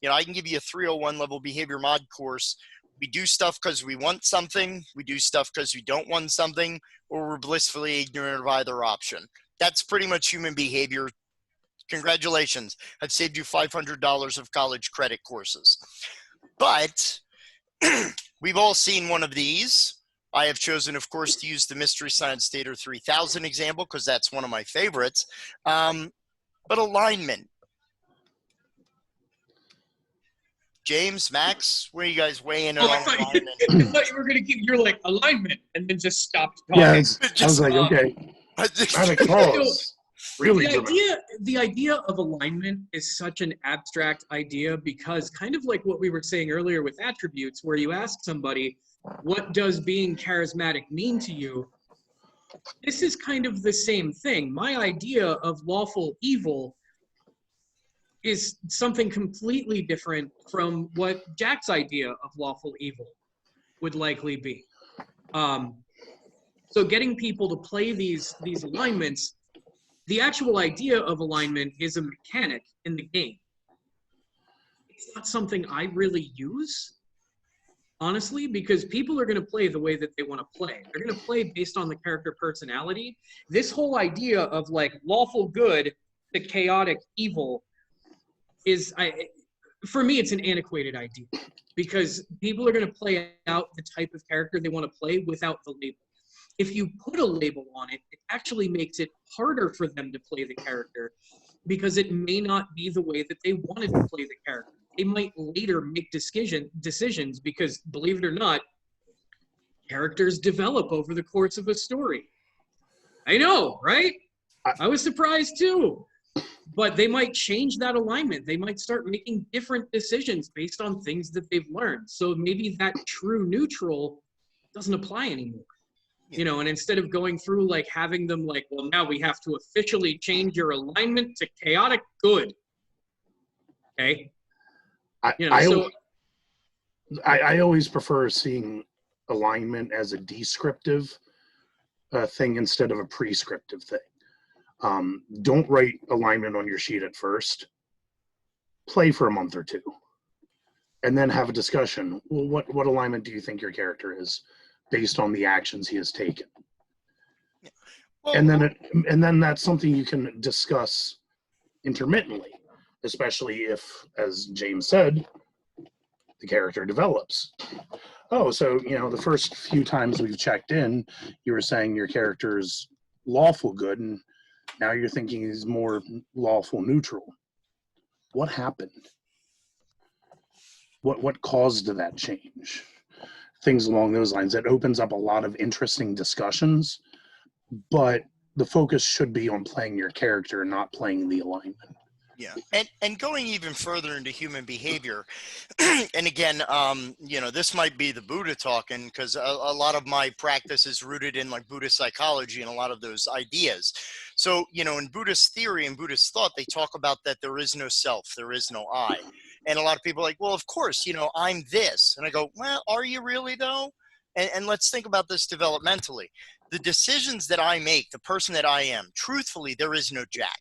I can give you a 301 level behavior mod course. We do stuff because we want something. We do stuff because we don't want something, or we're blissfully ignorant of either option. That's pretty much human behavior. Congratulations. I've saved you $500 of college credit courses. But we've all seen one of these. I have chosen, of course, to use the Mystery Science Theater 3000 example because that's one of my favorites. But alignment. James, Max, where you guys weigh in on I thought you were gonna keep. You're like alignment, and then just stopped talking. Yeah, I was like, okay. Really The idea of alignment is such an abstract idea because kind of like what we were saying earlier with attributes, where you ask somebody, what does being charismatic mean to you? This is kind of the same thing. My idea of lawful evil is something completely different from what Jack's idea of lawful evil would likely be. So getting people to play these alignments, the actual idea of alignment is a mechanic in the game. It's not something I really use, honestly, because people are going to play the way that they want to play. They're going to play based on the character personality. This whole idea of like lawful good to chaotic evil for me, it's an antiquated idea because people are going to play out the type of character they want to play without the label. If you put a label on it, it actually makes it harder for them to play the character because it may not be the way that they wanted to play the character. They might later make decisions because, believe it or not, characters develop over the course of a story. I know, right? I was surprised too. But they might change that alignment. They might start making different decisions based on things that they've learned. So maybe that true neutral doesn't apply anymore. And instead of going through like having them like, well, now we have to officially change your alignment to chaotic good. Okay. I always prefer seeing alignment as a descriptive thing instead of a prescriptive thing. Don't write alignment on your sheet at first. Play for a month or two, and then have a discussion. Well, what alignment do you think your character is based on the actions he has taken? Well, And then that's something you can discuss intermittently, especially if, as James said, the character develops. Oh, so the first few times we've checked in, you were saying your character's lawful good, and now you're thinking he's more lawful neutral. What happened? What caused that change? Things along those lines. It opens up a lot of interesting discussions, but the focus should be on playing your character, not playing the alignment. Yeah, and going even further into human behavior, and again, this might be the Buddha talking, because a lot of my practice is rooted in like Buddhist psychology and a lot of those ideas. So, in Buddhist theory and Buddhist thought, they talk about that there is no self, there is no I. And a lot of people are like, well, of course, I'm this. And I go, well, are you really though? And let's think about this developmentally. The decisions that I make, the person that I am, truthfully, there is no Jack.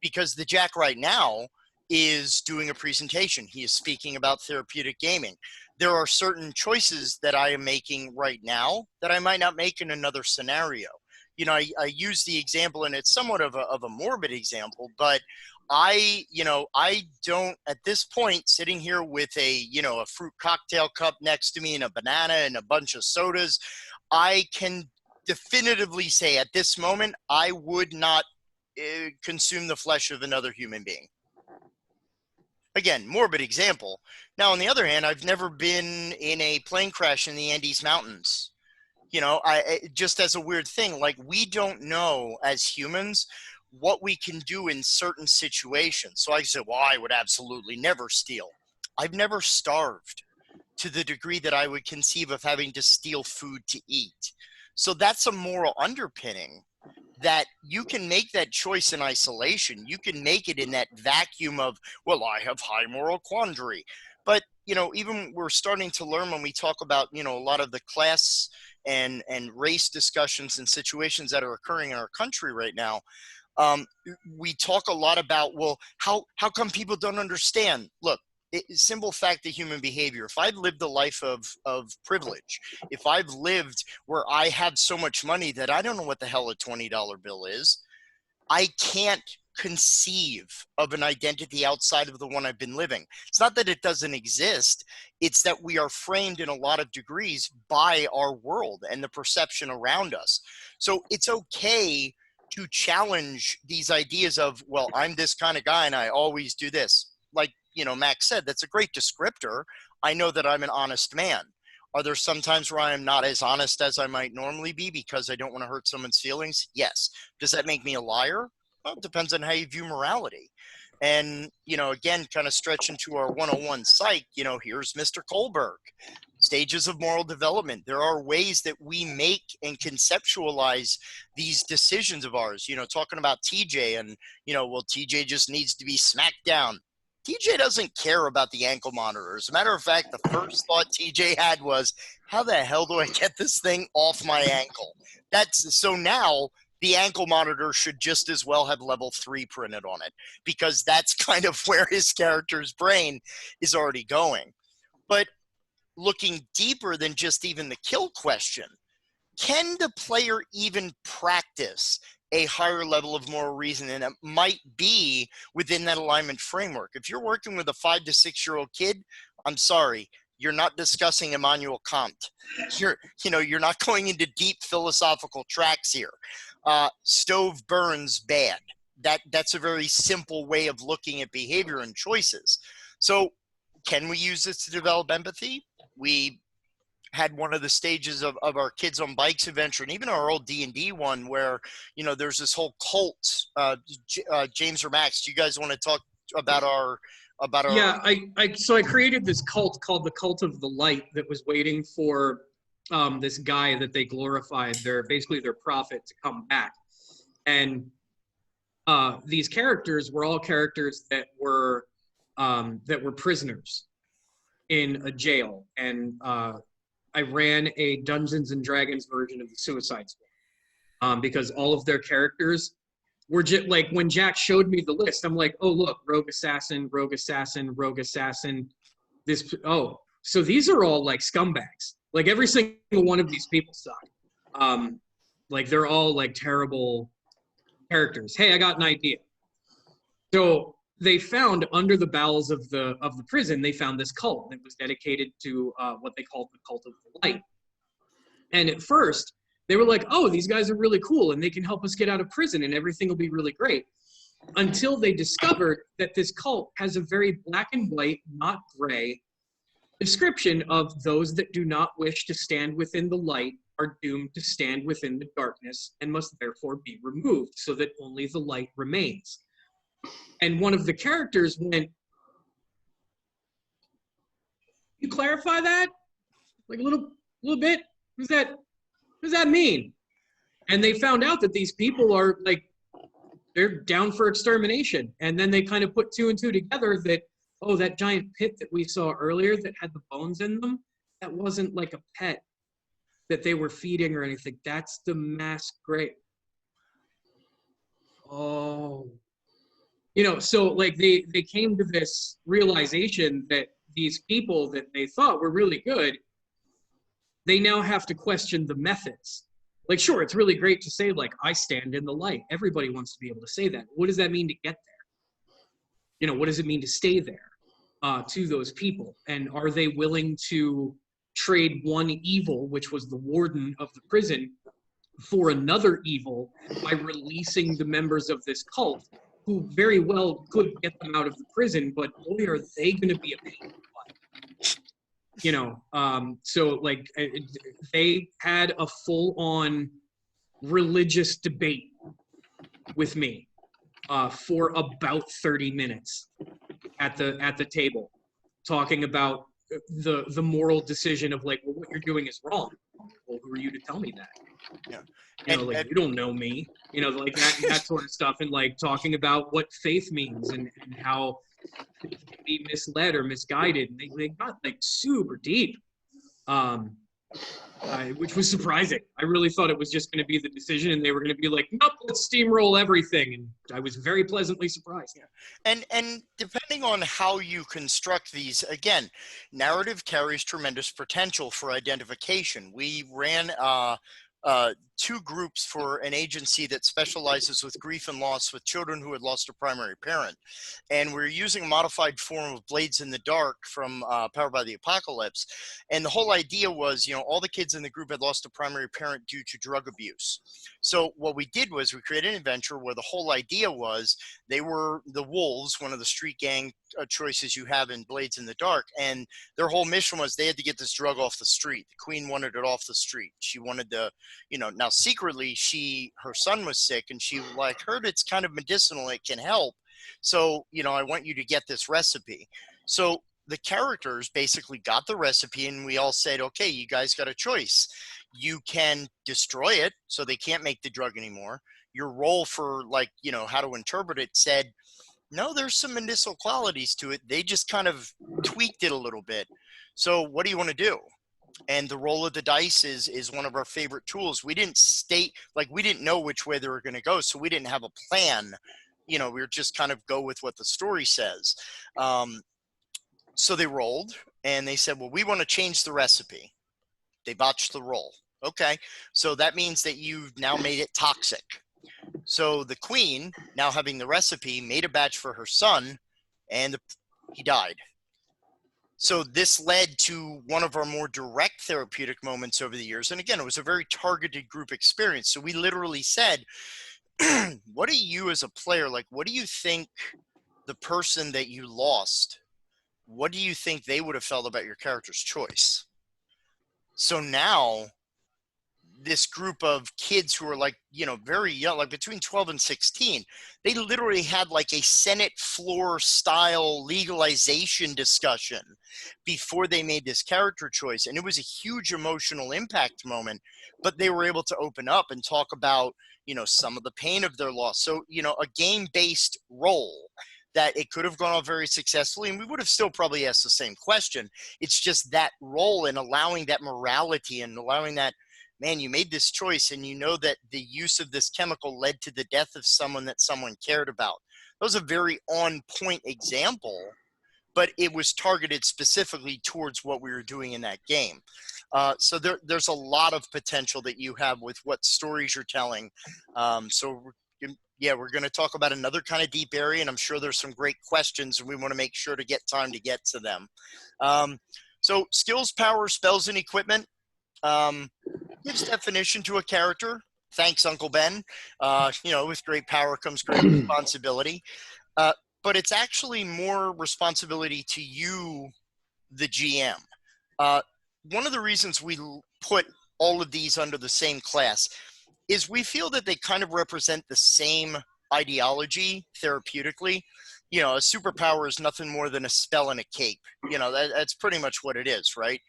Because the Jack right now is doing a presentation. He is speaking about therapeutic gaming. There are certain choices that I am making right now that I might not make in another scenario. I use the example, and it's somewhat of a morbid example, but I don't, at this point, sitting here with a fruit cocktail cup next to me and a banana and a bunch of sodas, I can definitively say at this moment, I would not consume the flesh of another human being. Again, morbid example. Now, on the other hand, I've never been in a plane crash in the Andes Mountains. Just as a weird thing, like, we don't know as humans what we can do in certain situations. So I said, well, I would absolutely never steal. I've never starved to the degree that I would conceive of having to steal food to eat. So that's a moral underpinning, that you can make that choice in isolation. You can make it in that vacuum of, well, I have high moral quandary. But, even we're starting to learn when we talk about, a lot of the class and race discussions and situations that are occurring in our country right now. We talk a lot about, well, how come people don't understand? Look, simple fact of human behavior. If I've lived a life of privilege, if I've lived where I have so much money that I don't know what the hell a $20 bill is, I can't conceive of an identity outside of the one I've been living. It's not that it doesn't exist. It's that we are framed in a lot of degrees by our world and the perception around us. So it's okay to challenge these ideas of, well, I'm this kind of guy and I always do this. Like, Max said, that's a great descriptor. I know that I'm an honest man. Are there some times where I am not as honest as I might normally be because I don't want to hurt someone's feelings? Yes. Does that make me a liar? Well, it depends on how you view morality. And, again, kind of stretch into our 101 psych, here's Mr. Kohlberg. Stages of moral development. There are ways that we make and conceptualize these decisions of ours, talking about TJ and, well, TJ just needs to be smacked down. TJ doesn't care about the ankle monitor. As a matter of fact, the first thought TJ had was, how the hell do I get this thing off my ankle? So now the ankle monitor should just as well have level 3 printed on it, because that's kind of where his character's brain is already going. But looking deeper than just even the kill question, can the player even practice a higher level of moral reasoning that might be within that alignment framework? If you're working with a 5 to 6 year old kid, I'm sorry, you're not discussing Immanuel Kant. You're not going into deep philosophical tracks here. Stove burns bad. That's a very simple way of looking at behavior and choices. So can we use this to develop empathy? We had one of the stages of our Kids on Bikes adventure, and even our old D&D one, where there's this whole cult. James or Max, do you guys want to talk about our Yeah, I created this cult called the Cult of the Light that was waiting for this guy that they glorified, basically their prophet, to come back. And these characters were all characters that were prisoners in a jail, and I ran a Dungeons and Dragons version of the Suicide Squad. because all of their characters were just like, when Jack showed me the list, I'm like, oh, look, rogue assassin, rogue assassin, rogue assassin. So these are all like scumbags. Like every single one of these people suck. Like they're all like terrible characters. Hey, I got an idea. So they found under the bowels of the prison, they found this cult that was dedicated to what they called the cult of the light. And at first, they were like, oh, these guys are really cool and they can help us get out of prison and everything will be really great. Until they discovered that this cult has a very black and white, not gray, description of those that do not wish to stand within the light are doomed to stand within the darkness and must therefore be removed so that only the light remains. And one of the characters went, you clarify that? Like a little bit? What does that mean? And they found out that these people are like, they're down for extermination. And then they kind of put two and two together that, oh, that giant pit that we saw earlier that had the bones in them, that wasn't like a pet that they were feeding or anything. That's the mass grave. Oh. You know, so like they came to this realization that these people that they thought were really good, they now have to question the methods. Like, sure, it's really great to say, like, I stand in the light. Everybody wants to be able to say that. What does that mean to get there? You know, what does it mean to stay there to those people? And are they willing to trade one evil, which was the warden of the prison, for another evil by releasing the members of this cult who very well could get them out of the prison, but boy, are they going to be a pain in the butt. You know, so like they had a full-on religious debate with me for about 30 minutes at the table, talking about the moral decision of like, well, what you're doing is wrong. Well, who are you to tell me that? Yeah. You know, like, you don't know me. You know, like that sort of stuff, and like talking about what faith means and how it can be misled or misguided. And they got like super deep, which was surprising. I really thought it was just going to be the decision, and they were going to be like, nope, let's steamroll everything. And I was very pleasantly surprised. Yeah. And depending on how you construct these, again, narrative carries tremendous potential for identification. We ran two groups for an agency that specializes with grief and loss with children who had lost a primary parent. And we're using a modified form of Blades in the Dark from Powered by the Apocalypse. And the whole idea was, you know, all the kids in the group had lost a primary parent due to drug abuse. So what we did was we created an adventure where the whole idea was they were the wolves, one of the street gang choices you have in Blades in the Dark. And their whole mission was they had to get this drug off the street. The queen wanted it off the street. She wanted to, you know, now secretly her son was sick and she like heard it's kind of medicinal, it can help. So, you know, I want you to get this recipe. So the characters basically got the recipe and we all said, okay, you guys got a choice. You can destroy it so they can't make the drug anymore. Your role for like, you know, how to interpret it said, no, there's some medicinal qualities to it. They just kind of tweaked it a little bit. So what do you want to do? And the roll of the dice is one of our favorite tools. We didn't state, like, we didn't know which way they were going to go. So we didn't have a plan. You know, we were just kind of go with what the story says. So they rolled and they said, well, we want to change the recipe. They botched the roll. Okay. So that means that you've now made it toxic. So the queen, now having the recipe, made a batch for her son and he died. So this led to one of our more direct therapeutic moments over the years. And again, it was a very targeted group experience. So we literally said, what do you as a player, like, what do you think the person that you lost, what do you think they would have felt about your character's choice? So now this group of kids who are like, you know, very young, like between 12 and 16, they literally had like a Senate floor style legalization discussion before they made this character choice. And it was a huge emotional impact moment, but they were able to open up and talk about, you know, some of the pain of their loss. So, you know, a game-based role that it could have gone off very successfully, and we would have still probably asked the same question. It's just that role and allowing that morality and allowing that man, you made this choice and you know that the use of this chemical led to the death of someone that someone cared about. That was a very on point example, but it was targeted specifically towards what we were doing in that game. So there's a lot of potential that you have with what stories you're telling. We're going to talk about another kind of deep area, and I'm sure there's some great questions, and we want to make sure to get time to get to them. So skills, power, spells, and equipment gives definition to a character. Thanks, Uncle Ben. With great power comes great responsibility. But it's actually more responsibility to you, the GM. One of the reasons we put all of these under the same class is we feel that they kind of represent the same ideology therapeutically. A superpower is nothing more than a spell and a cape. That's pretty much what it is, right?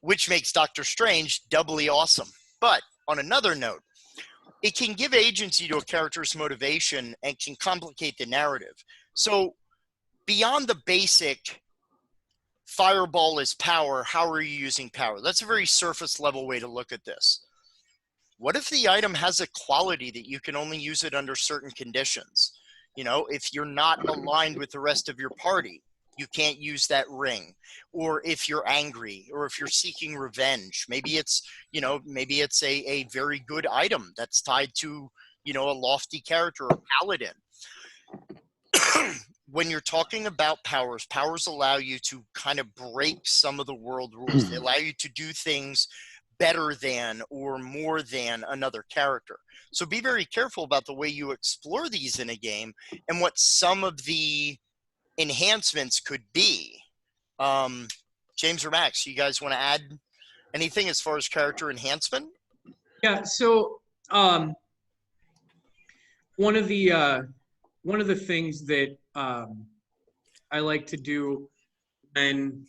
Which makes Doctor Strange doubly awesome. But on another note, it can give agency to a character's motivation and can complicate the narrative. So beyond the basic fireball is power, how are you using power? That's a very surface level way to look at this. What if the item has a quality that you can only use it under certain conditions? If you're not aligned with the rest of your party, you can't use that ring. Or if you're angry, or if you're seeking revenge, maybe it's a very good item that's tied to, a lofty character or paladin. When you're talking about powers allow you to kind of break some of the world rules. They allow you to do things better than or more than another character. So be very careful about the way you explore these in a game and what some of the enhancements could be. James or Max, you guys want to add anything as far as character enhancement? Yeah, so one of the things that I like to do when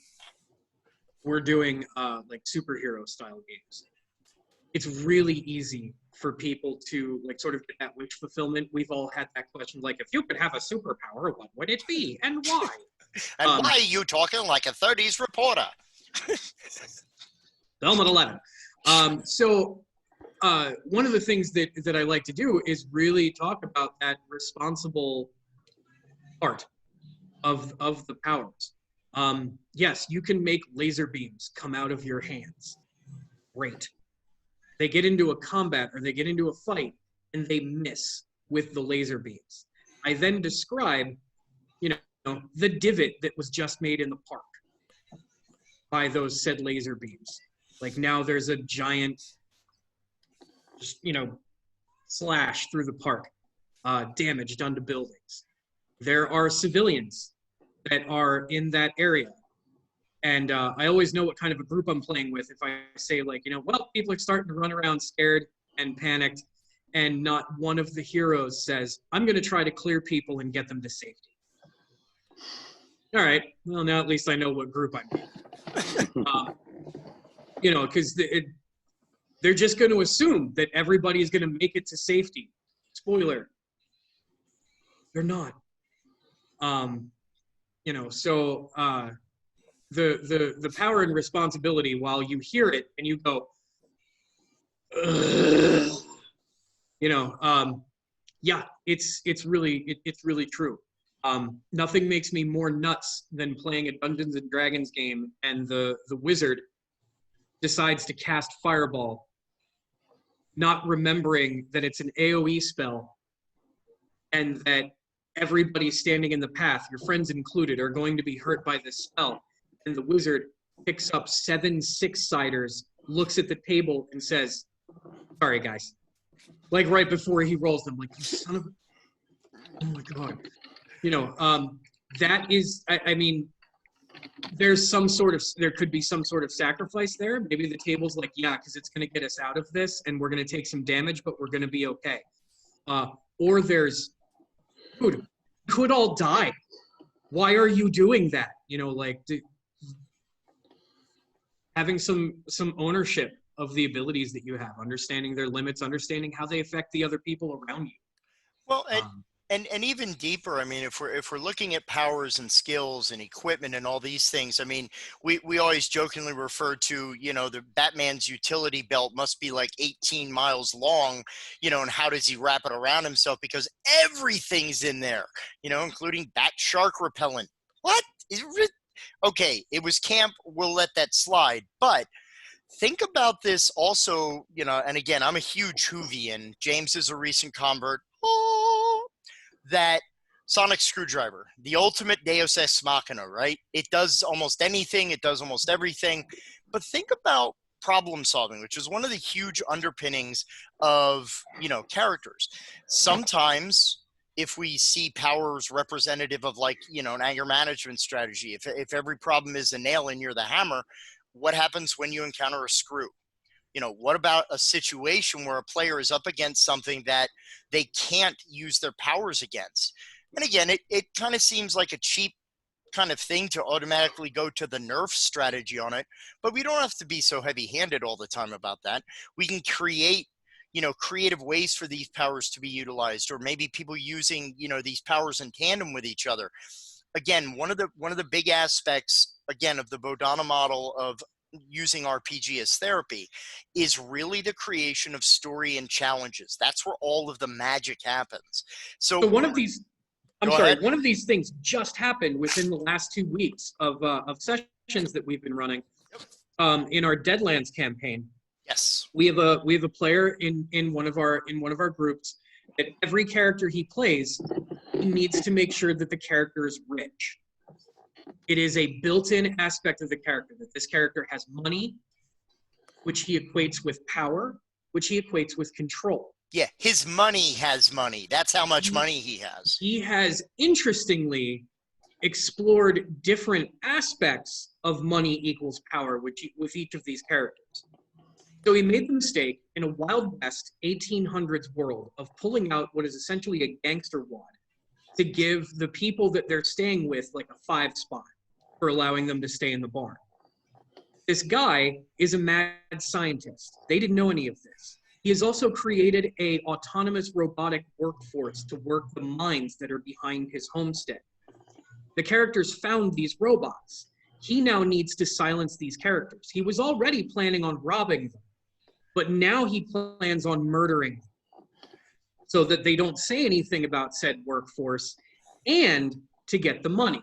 we're doing like superhero style games, it's really easy for people to like sort of get that wish fulfillment. We've all had that question, like, if you could have a superpower, what would it be and why? And why are you talking like a 30s reporter? Film at 11. One of the things that I like to do is really talk about that responsible part of the powers. Yes, you can make laser beams come out of your hands. Great. They get into a combat or they get into a fight and they miss with the laser beams. I then describe, the divot that was just made in the park by those said laser beams. Like now there's a giant, slash through the park, damage done to buildings. There are civilians that are in that area. And I always know what kind of a group I'm playing with if I say people are starting to run around scared and panicked, and not one of the heroes says, I'm going to try to clear people and get them to safety. All right, well, now at least I know what group I'm in. Because they're just going to assume that everybody's going to make it to safety. Spoiler. They're not. The power and responsibility, while you hear it and you go, it's really true. Nothing makes me more nuts than playing a Dungeons and Dragons game and the wizard decides to cast Fireball, not remembering that it's an AoE spell and that everybody standing in the path, your friends included, are going to be hurt by this spell. And the wizard picks up 7 6-siders, looks at the table, and says, sorry, guys. Like right before he rolls them, like, you son of a... Oh, my God. That is, there could be some sort of sacrifice there. Maybe the table's like, yeah, because it's going to get us out of this, and we're going to take some damage, but we're going to be okay. Or there's, dude, could all die. Why are you doing that? Having some ownership of the abilities that you have, understanding their limits, understanding how they affect the other people around you. Well, And even deeper, I mean, if we're looking at powers and skills and equipment and all these things, I mean, we always jokingly refer to, you know, the Batman's utility belt must be like 18 miles long, you know, and how does he wrap it around himself? Because everything's in there, you know, including bat shark repellent. What? Okay, it was camp. We'll let that slide. But think about this also, you know, and again, I'm a huge Whovian. James is a recent convert. Oh, that sonic screwdriver, the ultimate Deus Ex Machina, right? It does almost anything. It does almost everything. But think about problem solving, which is one of the huge underpinnings of, you know, characters. Sometimes if we see powers representative of, like, you know, an anger management strategy, if every problem is a nail and you're the hammer, what happens when you encounter a screw? You know, what about a situation where a player is up against something that they can't use their powers against? And again, it kind of seems like a cheap kind of thing to automatically go to the nerf strategy on it, but we don't have to be so heavy-handed all the time about that. We can create, you know, creative ways for these powers to be utilized, or maybe people using, you know, these powers in tandem with each other. Again, one of the big aspects, again, of the Bodhana model of using RPG as therapy is really the creation of story and challenges. That's where all of the magic happens. So one of these, I'm Go sorry, ahead. one of these things just happened within the last 2 weeks of sessions that we've been running in our Deadlands campaign. Yes. We have a player in one of our groups that every character he plays, he needs to make sure that the character is rich. It is a built-in aspect of the character that this character has money, which he equates with power, which he equates with control. Yeah, his money has money. That's how much money he has. He has, interestingly, explored different aspects of money equals power with each of these characters. So he made the mistake in a Wild West 1800s world of pulling out what is essentially a gangster wad to give the people that they're staying with like a 5 spot for allowing them to stay in the barn. This guy is a mad scientist. They didn't know any of this. He has also created a autonomous robotic workforce to work the mines that are behind his homestead. The characters found these robots. He now needs to silence these characters. He was already planning on robbing them, but now he plans on murdering them so that they don't say anything about said workforce and to get the money.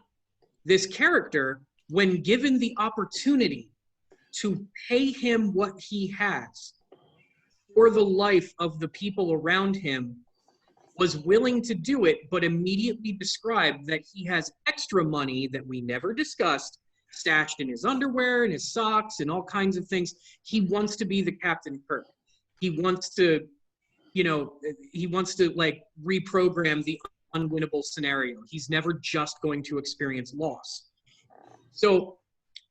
This character, when given the opportunity to pay him what he has for the life of the people around him, was willing to do it, but immediately described that he has extra money that we never discussed, stashed in his underwear and his socks and all kinds of things. He wants to be the Captain Kirk. He wants to, you know, like reprogram the unwinnable scenario. He's never just going to experience loss. So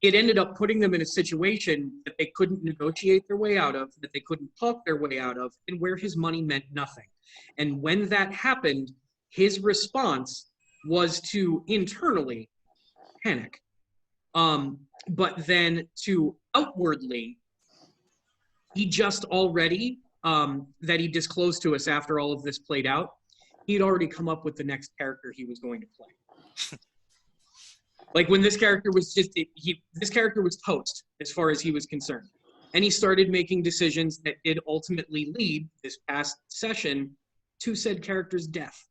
it ended up putting them in a situation that they couldn't negotiate their way out of, that they couldn't talk their way out of, and where his money meant nothing. And when that happened, his response was to internally panic. But then to outwardly, he just already, that he disclosed to us after all of this played out, he'd already come up with the next character he was going to play. Like when this character was just, this character was toast as far as he was concerned. And he started making decisions that did ultimately lead this past session to said character's death.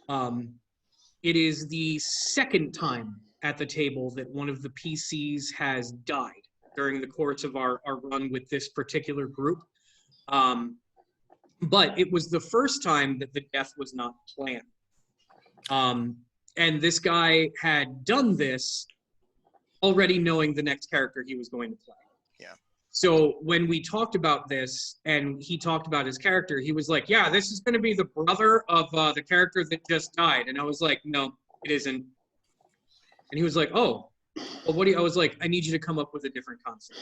It is the second time at the table that one of the PCs has died during the course of our run with this particular group. But it was the first time that the death was not planned. And this guy had done this already knowing the next character he was going to play. Yeah. So when we talked about this and he talked about his character, he was like, yeah, this is going to be the brother of the character that just died. And I was like, no, it isn't. And he was like, oh, well, what do you, I was like, I need you to come up with a different concept.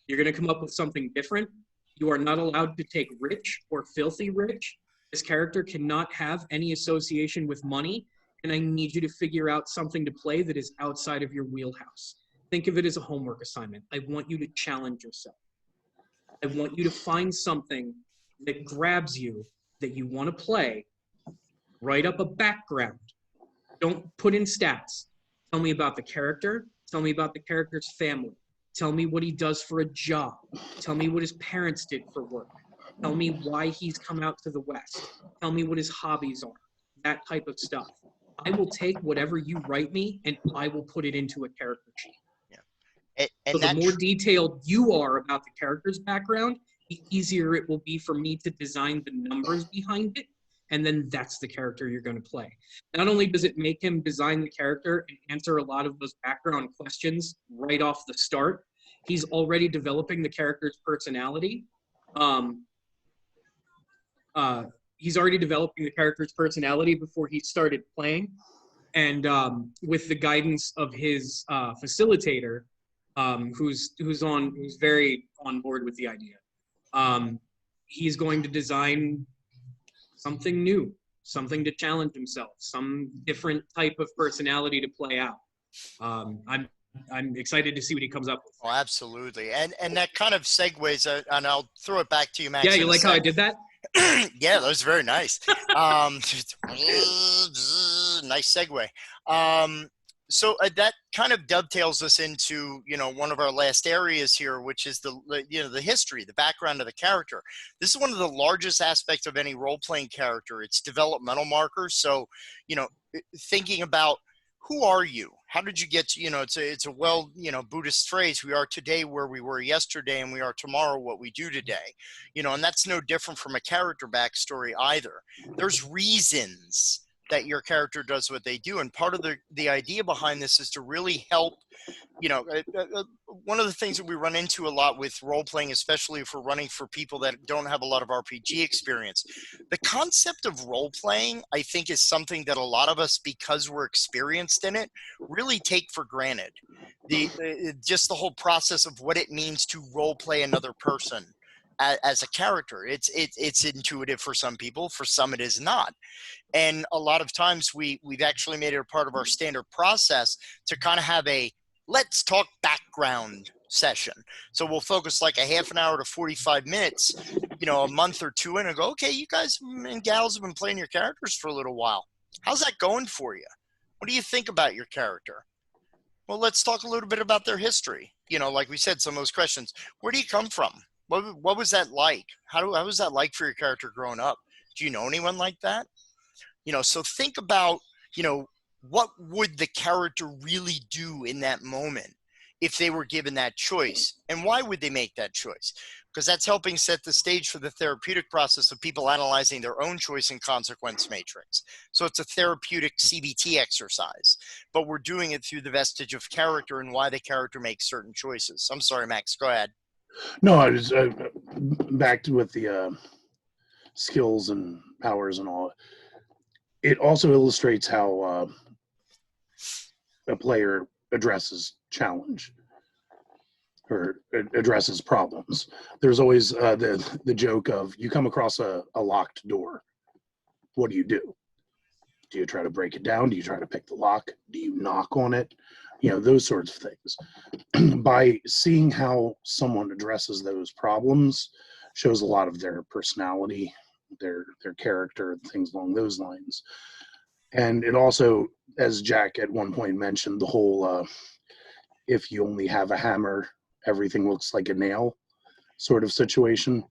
You're going to come up with something different. You are not allowed to take rich or filthy rich. This character cannot have any association with money. And I need you to figure out something to play that is outside of your wheelhouse. Think of it as a homework assignment. I want you to challenge yourself. I want you to find something that grabs you, that you want to play, Write up a background. Don't put in stats. Tell me about the character. Tell me about the character's family. Tell me what he does for a job. Tell me what his parents did for work. Tell me why he's come out to the West. Tell me what his hobbies are. That type of stuff. I will take whatever you write me and I will put it into a character sheet. And So the more detailed you are about the character's background, the easier it will be for me to design the numbers behind it. And then that's the character you're going to play. Not only does it make him design the character and answer a lot of those background questions right off the start, he's already developing the character's personality. He's already developing the character's personality before he started playing. And with the guidance of his facilitator, who's very on board with the idea, he's going to design something new, something to challenge himself, some different type of personality to play out. I'm excited to see what he comes up with. Oh, absolutely. And that kind of segues, and I'll throw it back to you, Max. Yeah, you like how I did that? Yeah, that was very nice. Nice segue. So that kind of dovetails us into, one of our last areas here, which is the history, the background of the character. This is one of the largest aspects of any role-playing character. It's developmental markers. So, thinking about who are you? How did you get to, it's a Buddhist phrase, we are today where we were yesterday and we are tomorrow what we do today. And that's no different from a character backstory either. There's reasons that your character does what they do. And part of the idea behind this is to really help, one of the things that we run into a lot with role-playing, especially if we're running for people that don't have a lot of RPG experience, the concept of role-playing, I think, is something that a lot of us, because we're experienced in it, really take for granted. Just the whole process of what it means to role-play another person as a character. It's intuitive for some people, for some it is not. And a lot of times we've actually made it a part of our standard process to kind of have a let's talk background session. So we'll focus like a half an hour to 45 minutes, a month or two in, and go, okay, you guys and gals have been playing your characters for a little while. How's that going for you? What do you think about your character? Well, let's talk a little bit about their history. Like we said, some of those questions. Where do you come from? What was that like? How was that like for your character growing up? Do you know anyone like that? So think about, what would the character really do in that moment if they were given that choice? And why would they make that choice? Because that's helping set the stage for the therapeutic process of people analyzing their own choice and consequence matrix. So it's a therapeutic CBT exercise, but we're doing it through the vestige of character and why the character makes certain choices. I'm sorry, Max, go ahead. No, I was back to with the skills and powers and all. It also illustrates how a player addresses challenge or addresses problems. There's always the joke of you come across a locked door. What do? Do you try to break it down? Do you try to pick the lock? Do you knock on it? Those sorts of things. By seeing how someone addresses those problems shows a lot of their personality, their character, things along those lines. And it also, as Jack at one point mentioned, the whole if you only have a hammer, everything looks like a nail sort of situation.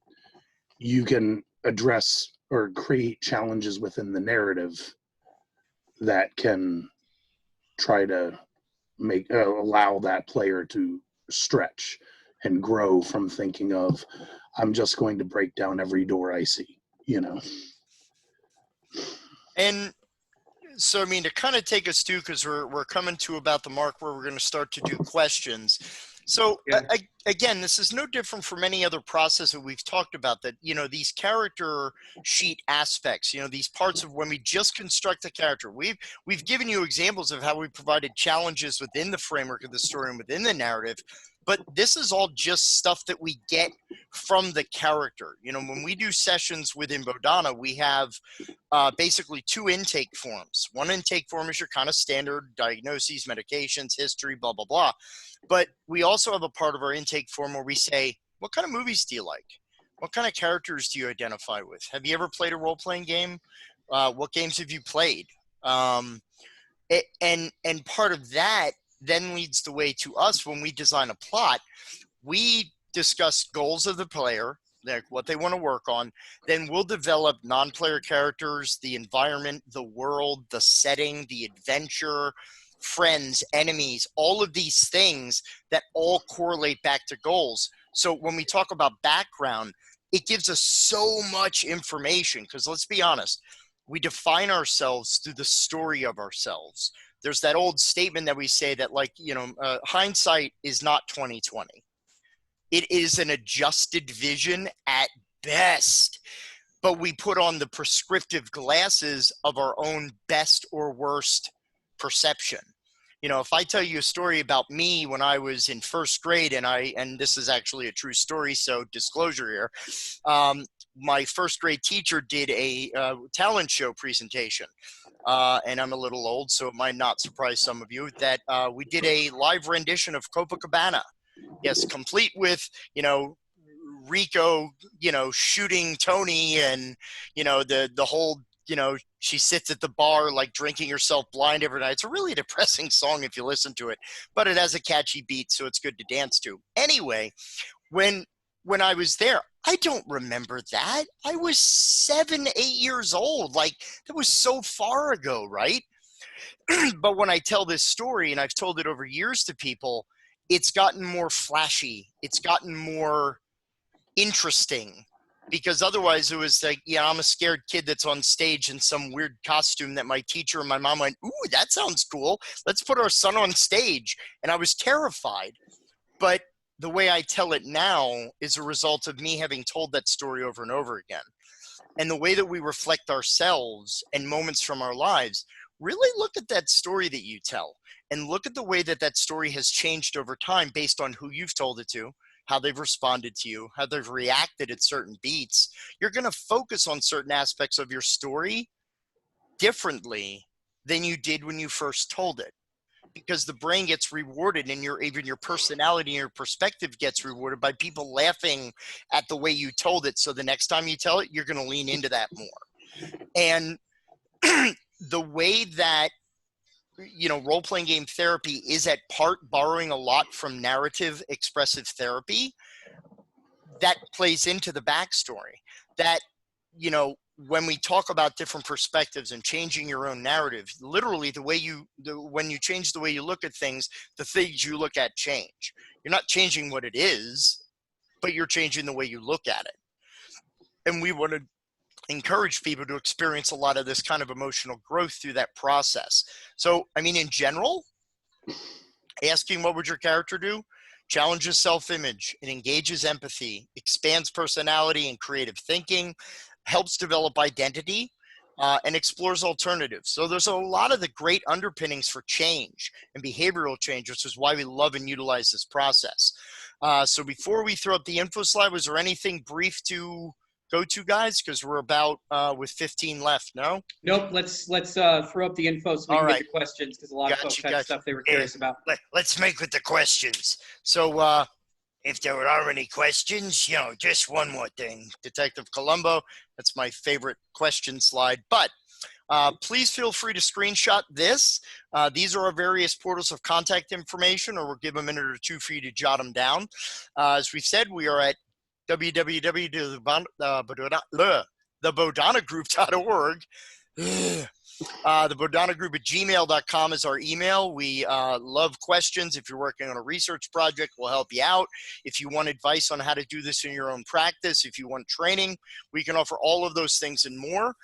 You can address or create challenges within the narrative that can try to allow that player to stretch and grow from thinking of, I'm just going to break down every door I see, And so, to kind of take us to, because we're coming to about the mark where we're going to start to do questions. So again, this is no different from any other process that we've talked about, that, these character sheet aspects, these parts of when we just construct the character, we've given you examples of how we provided challenges within the framework of the story and within the narrative. But this is all just stuff that we get from the character. When we do sessions within Bodhana, we have basically two intake forms. One intake form is your kind of standard diagnoses, medications, history, blah, blah, blah. But we also have a part of our intake form where we say, what kind of movies do you like? What kind of characters do you identify with? Have you ever played a role-playing game What games have you played? And part of that then leads the way to us when we design a plot. We discuss goals of the player, like what they want to work on. Then we'll develop non-player characters, the environment, the world, the setting, the adventure, friends, enemies, all of these things that all correlate back to goals. So when we talk about background, it gives us so much information because let's be honest, we define ourselves through the story of ourselves. There's that old statement that we say that hindsight is not 2020. It is an adjusted vision at best, but we put on the prescriptive glasses of our own best or worst perception. If I tell you a story about me when I was in first grade, and this is actually a true story, so disclosure here, my first grade teacher did a talent show presentation. And I'm a little old, so it might not surprise some of you that we did a live rendition of Copacabana. Yes, complete with, Rico, shooting Tony and, the whole, she sits at the bar like drinking herself blind every night. It's a really depressing song if you listen to it, but it has a catchy beat, so it's good to dance to. Anyway, when I was there, I don't remember that. I was 7, 8 years old. Like, that was so far ago, right? But when I tell this story, and I've told it over years to people, it's gotten more flashy. It's gotten more interesting because otherwise it was like, I'm a scared kid that's on stage in some weird costume that my teacher and my mom went, ooh, that sounds cool. Let's put our son on stage. And I was terrified. But the way I tell it now is a result of me having told that story over and over again. And the way that we reflect ourselves and moments from our lives, really look at that story that you tell and look at the way that that story has changed over time based on who you've told it to, how they've responded to you, how they've reacted at certain beats. You're going to focus on certain aspects of your story differently than you did when you first told it, because the brain gets rewarded and even your personality and your perspective gets rewarded by people laughing at the way you told it. So the next time you tell it, you're going to lean into that more. And the way that, role-playing game therapy is at part borrowing a lot from narrative expressive therapy, that plays into the backstory that, when we talk about different perspectives and changing your own narrative, literally when you change the way you look at things, the things you look at change. You're not changing what it is, but you're changing the way you look at it. And we want to encourage people to experience a lot of this kind of emotional growth through that process. So, in general, asking what would your character do challenges self-image, it engages empathy, expands personality and creative thinking, helps develop identity, and explores alternatives. So there's a lot of the great underpinnings for change and behavioral change, which is why we love and utilize this process. So before we throw up the info slide, was there anything brief to go to, guys? Because we're about with 15 left. No? Nope. Let's throw up the info so we can get the questions, because a lot of folks had stuff they were curious about. Let's make with the questions. So if there are any questions, just one more thing. Detective Columbo, that's my favorite question slide. But please feel free to screenshot this. These are our various portals of contact information, or we'll give a minute or two for you to jot them down. As we've said, we are at thebodonagroup.org. The Bodana Group at gmail.com is our email. We love questions. If you're working on a research project, we'll help you out. If you want advice on how to do this in your own practice, if you want training, we can offer all of those things and more.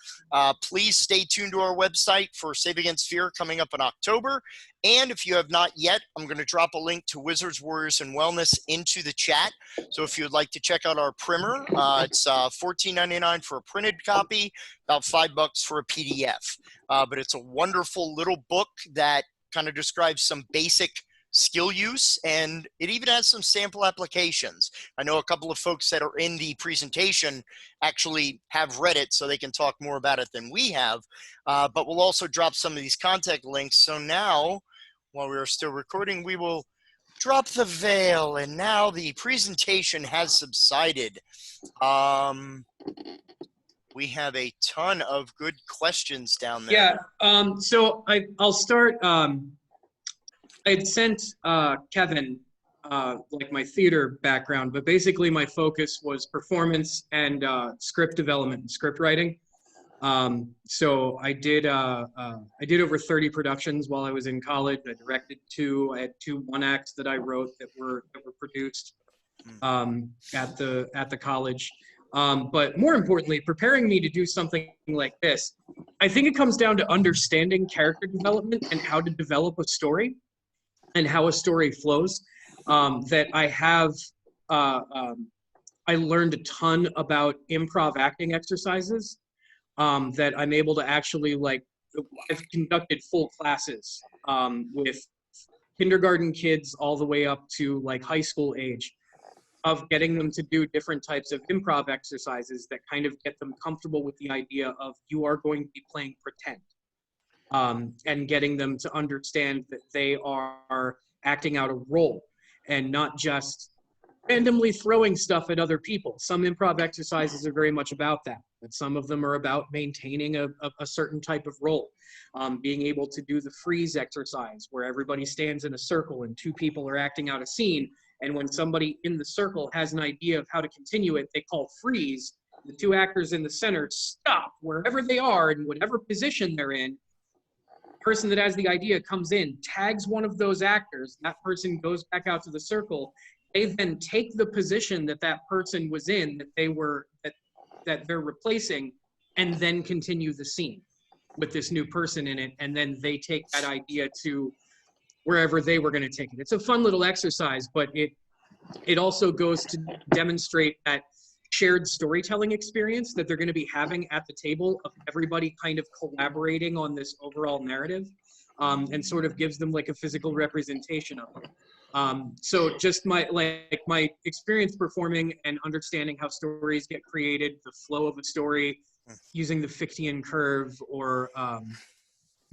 Please stay tuned to our website for Save Against Fear coming up in October. And if you have not yet, I'm going to drop a link to Wizards, Warriors, and Wellness into the chat. So if you'd like to check out our primer, it's $14.99 for a printed copy, about $5 for a PDF. But it's a wonderful little book that kind of describes some basic skill use, and it even has some sample applications. I know a couple of folks that are in the presentation actually have read it, so they can talk more about it than we have. But we'll also drop some of these contact links. So now, while we are still recording, we will drop the veil, and now the presentation has subsided. We have a ton of good questions down there. Yeah. So I'll start. I had sent Kevin like my theater background, but basically my focus was performance and script development and script writing. So I did over 30 productions while I was in college. I directed 2. I had 2 one-acts that I wrote that were produced at the college. But more importantly, preparing me to do something like this, I think it comes down to understanding character development and how to develop a story and how a story flows. That I have, I learned a ton about improv acting exercises that I'm able to actually like, I've conducted full classes with kindergarten kids all the way up to like high school age, of getting them to do different types of improv exercises that kind of get them comfortable with the idea of you are going to be playing pretend, and getting them to understand that they are acting out a role and not just randomly throwing stuff at other people. Some improv exercises are very much about that, but some of them are about maintaining a certain type of role. Being able to do the freeze exercise where everybody stands in a circle and 2 people are acting out a scene. And when somebody in the circle has an idea of how to continue it, they call freeze. The 2 actors in the center stop wherever they are in whatever position they're in. The person that has the idea comes in, tags one of those actors. That person goes back out to the circle. They then take the position that that person was in, that they're replacing, and then continue the scene with this new person in it. And then they take that idea to wherever they were going to take it. It's a fun little exercise, but it also goes to demonstrate that shared storytelling experience that they're going to be having at the table of everybody kind of collaborating on this overall narrative, and sort of gives them like a physical representation of it. So just my experience performing and understanding how stories get created, the flow of a story, using the Fichtean curve or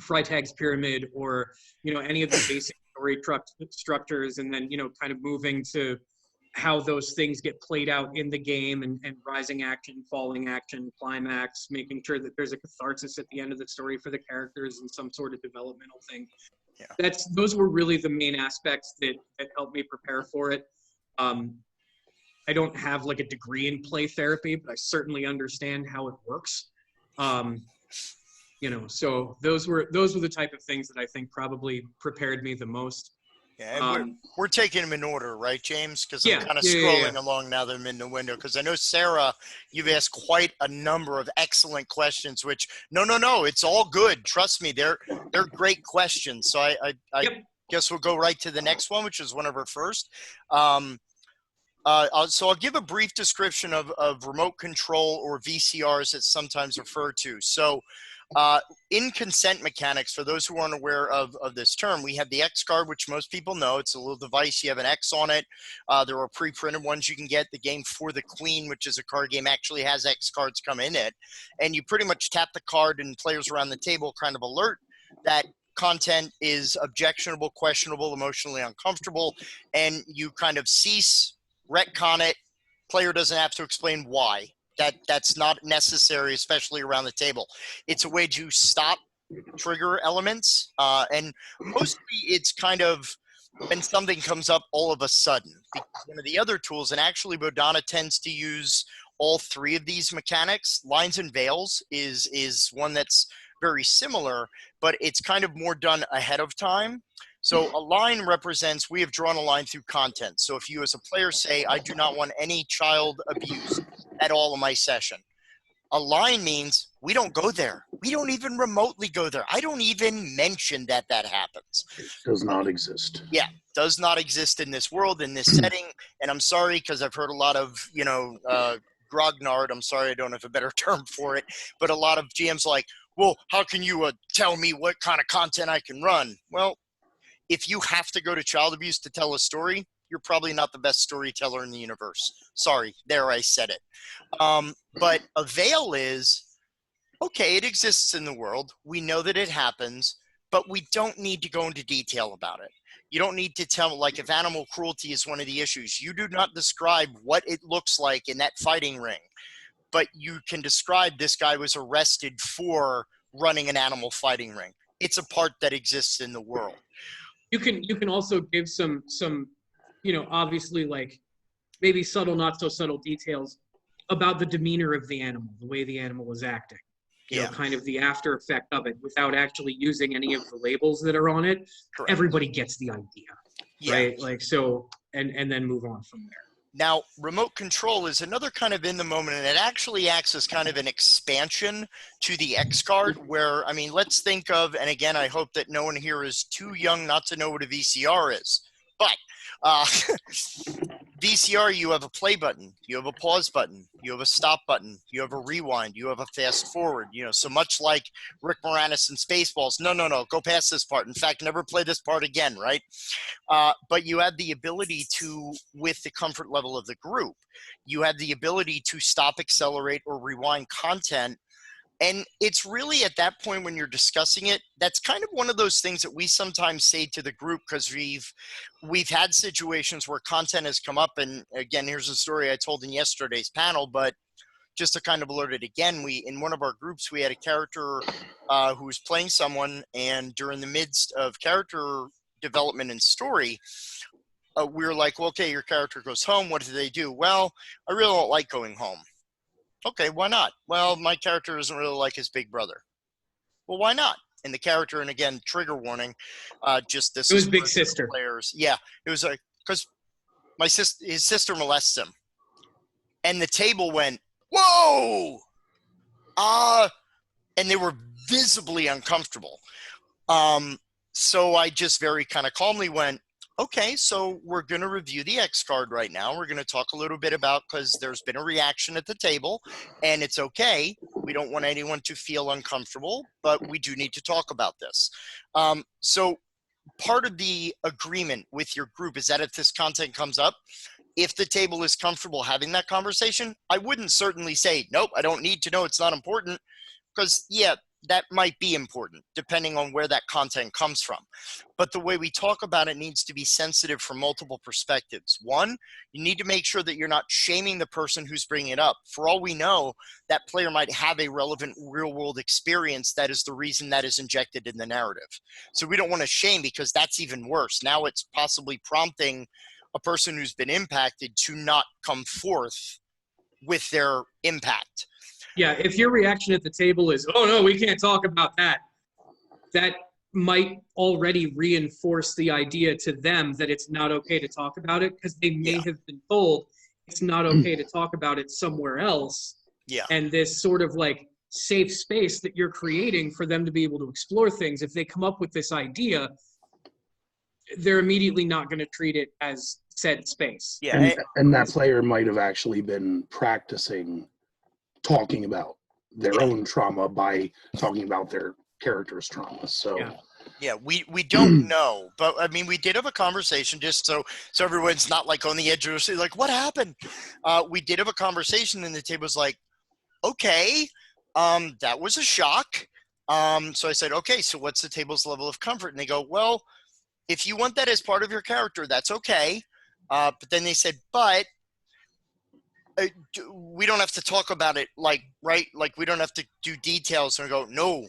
Freytag's pyramid, or any of the basic story structures, and then kind of moving to how those things get played out in the game, and rising action, falling action, climax, making sure that there's a catharsis at the end of the story for the characters and some sort of developmental thing. Yeah. Those were really the main aspects that helped me prepare for it. I don't have like a degree in play therapy, but I certainly understand how it works. So those were the type of things that I think probably prepared me the most. Yeah, and we're taking them in order, right, James? Because I'm kind of scrolling along now that I'm in the window. Because I know, Sarah, you've asked quite a number of excellent questions, which, no, it's all good. Trust me, they're great questions. So I guess we'll go right to the next one, which is one of our first. So I'll give a brief description of remote control, or VCRs, it's sometimes referred to. So in consent mechanics, for those who aren't aware of this term, we have the X card, which most people know. It's a little device. You have an X on it. There are pre-printed ones you can get. The game For the Queen, which is a card game, actually has X cards come in it. And you pretty much tap the card, and players around the table kind of alert that content is objectionable, questionable, emotionally uncomfortable, and you kind of cease, retcon it. Player doesn't have to explain why. That's not necessary, especially around the table. It's a way to stop trigger elements, and mostly it's kind of when something comes up all of a sudden. Because one of the other tools, and actually Bodhana tends to use all 3 of these mechanics. Lines and veils is one that's very similar, but it's kind of more done ahead of time. So a line represents, we have drawn a line through content. So if you as a player say, I do not want any child abuse at all in my session, a line means we don't go there. We don't even remotely go there. I don't even mention that happens. It does not exist. Yeah, does not exist in this world, in this setting. And I'm sorry, because I've heard a lot of, grognard, I'm sorry, I don't have a better term for it, but a lot of GMs like, well, how can you tell me what kind of content I can run? Well, if you have to go to child abuse to tell a story, you're probably not the best storyteller in the universe. Sorry, there I said it. But a veil is, okay, it exists in the world. We know that it happens, but we don't need to go into detail about it. You don't need to tell, like if animal cruelty is one of the issues, you do not describe what it looks like in that fighting ring. but you can describe this guy was arrested for running an animal fighting ring. It's a part that exists in the world. You can also give some obviously like maybe subtle, not so subtle details about the demeanor of the animal, the way the animal was acting. You know, kind of the after effect of it without actually using any of the labels that are on it. Correct. Everybody gets the idea, right? Like, so, and then move on from there. Now, remote control is another kind of in the moment, and it actually acts as kind of an expansion to the X card where, I mean, let's think of, and again, I hope that no one here is too young not to know what a VCR is, but VCR, you have a play button, you have a pause button, you have a stop button, you have a rewind, you have a fast forward, so much like Rick Moranis in Spaceballs, no, go past this part. In fact, never play this part again, right? But you have the ability to, with the comfort level of the group, you have the ability to stop, accelerate, or rewind content. And it's really at that point when you're discussing it, that's kind of one of those things that we sometimes say to the group, because we've had situations where content has come up. And again, here's a story I told in yesterday's panel, but just to kind of alert it again, in one of our groups, we had a character who was playing someone, and during the midst of character development and story, we were like, well, okay, your character goes home. What do they do? Well, I really don't like going home. Okay, why not? Well, my character doesn't really like his big brother. Well, why not? And the character, and again, trigger warning, just this. It was big sister. Players. Yeah, it was because his sister molests him. And the table went, whoa! And they were visibly uncomfortable. So I just very kind of calmly went, okay, so we're going to review the X card right now. We're going to talk a little bit about, because there's been a reaction at the table, and it's okay. We don't want anyone to feel uncomfortable, but we do need to talk about this. So part of the agreement with your group is that if this content comes up, if the table is comfortable having that conversation, I wouldn't certainly say, nope, I don't need to know, it's not important, because yeah, that might be important depending on where that content comes from. But the way we talk about it needs to be sensitive from multiple perspectives. One, you need to make sure that you're not shaming the person who's bringing it up. For all we know, that player might have a relevant real world experience that is the reason that is injected in the narrative. So we don't want to shame, because that's even worse. Now it's possibly prompting a person who's been impacted to not come forth with their impact. Yeah, if your reaction at the table is, oh no, we can't talk about that, that might already reinforce the idea to them that it's not okay to talk about it, because they may have been told it's not okay to talk about it somewhere else. Yeah. And this sort of like safe space that you're creating for them to be able to explore things, if they come up with this idea, they're immediately not going to treat it as said space. Yeah. And that player might have actually been practicing talking about their own trauma by talking about their character's trauma. So yeah, we don't know, but I mean, we did have a conversation, just so everyone's not like on the edge of the seat, like, what happened? We did have a conversation, and the table was like, okay, that was a shock. So I said, okay, so what's the table's level of comfort? And they go, well, if you want that as part of your character, that's okay. But then they said, but we don't have to talk about it, like, right? Like, we don't have to do details. And I go, no.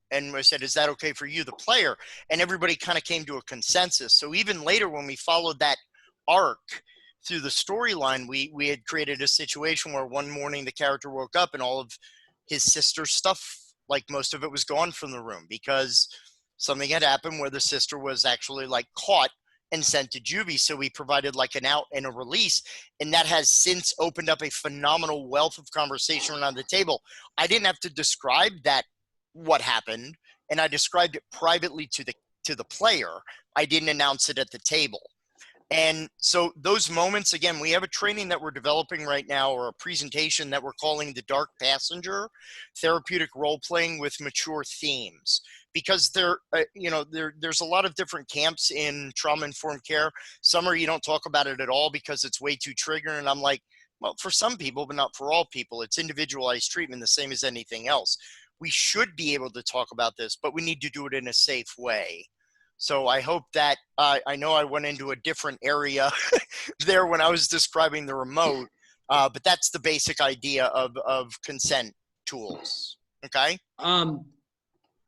And I said, is that okay for you, the player? And everybody kind of came to a consensus. So even later, when we followed that arc through the storyline, we had created a situation where one morning the character woke up and all of his sister's stuff, like most of it, was gone from the room because something had happened where the sister was actually like caught and sent to juvie. So we provided like an out and a release, and that has since opened up a phenomenal wealth of conversation around the table. I didn't have to describe that, what happened, and I described it privately to the player. I didn't announce it at the table. And so those moments, again, we have a training that we're developing right now, or a presentation that we're calling the Dark Passenger, therapeutic role-playing with mature themes. Because there's a lot of different camps in trauma-informed care. Some are, you don't talk about it at all because it's way too triggering. And I'm like, well, for some people, but not for all people. It's individualized treatment, the same as anything else. We should be able to talk about this, but we need to do it in a safe way. So I hope that, I know I went into a different area there when I was describing the remote, But that's the basic idea of consent tools. Okay.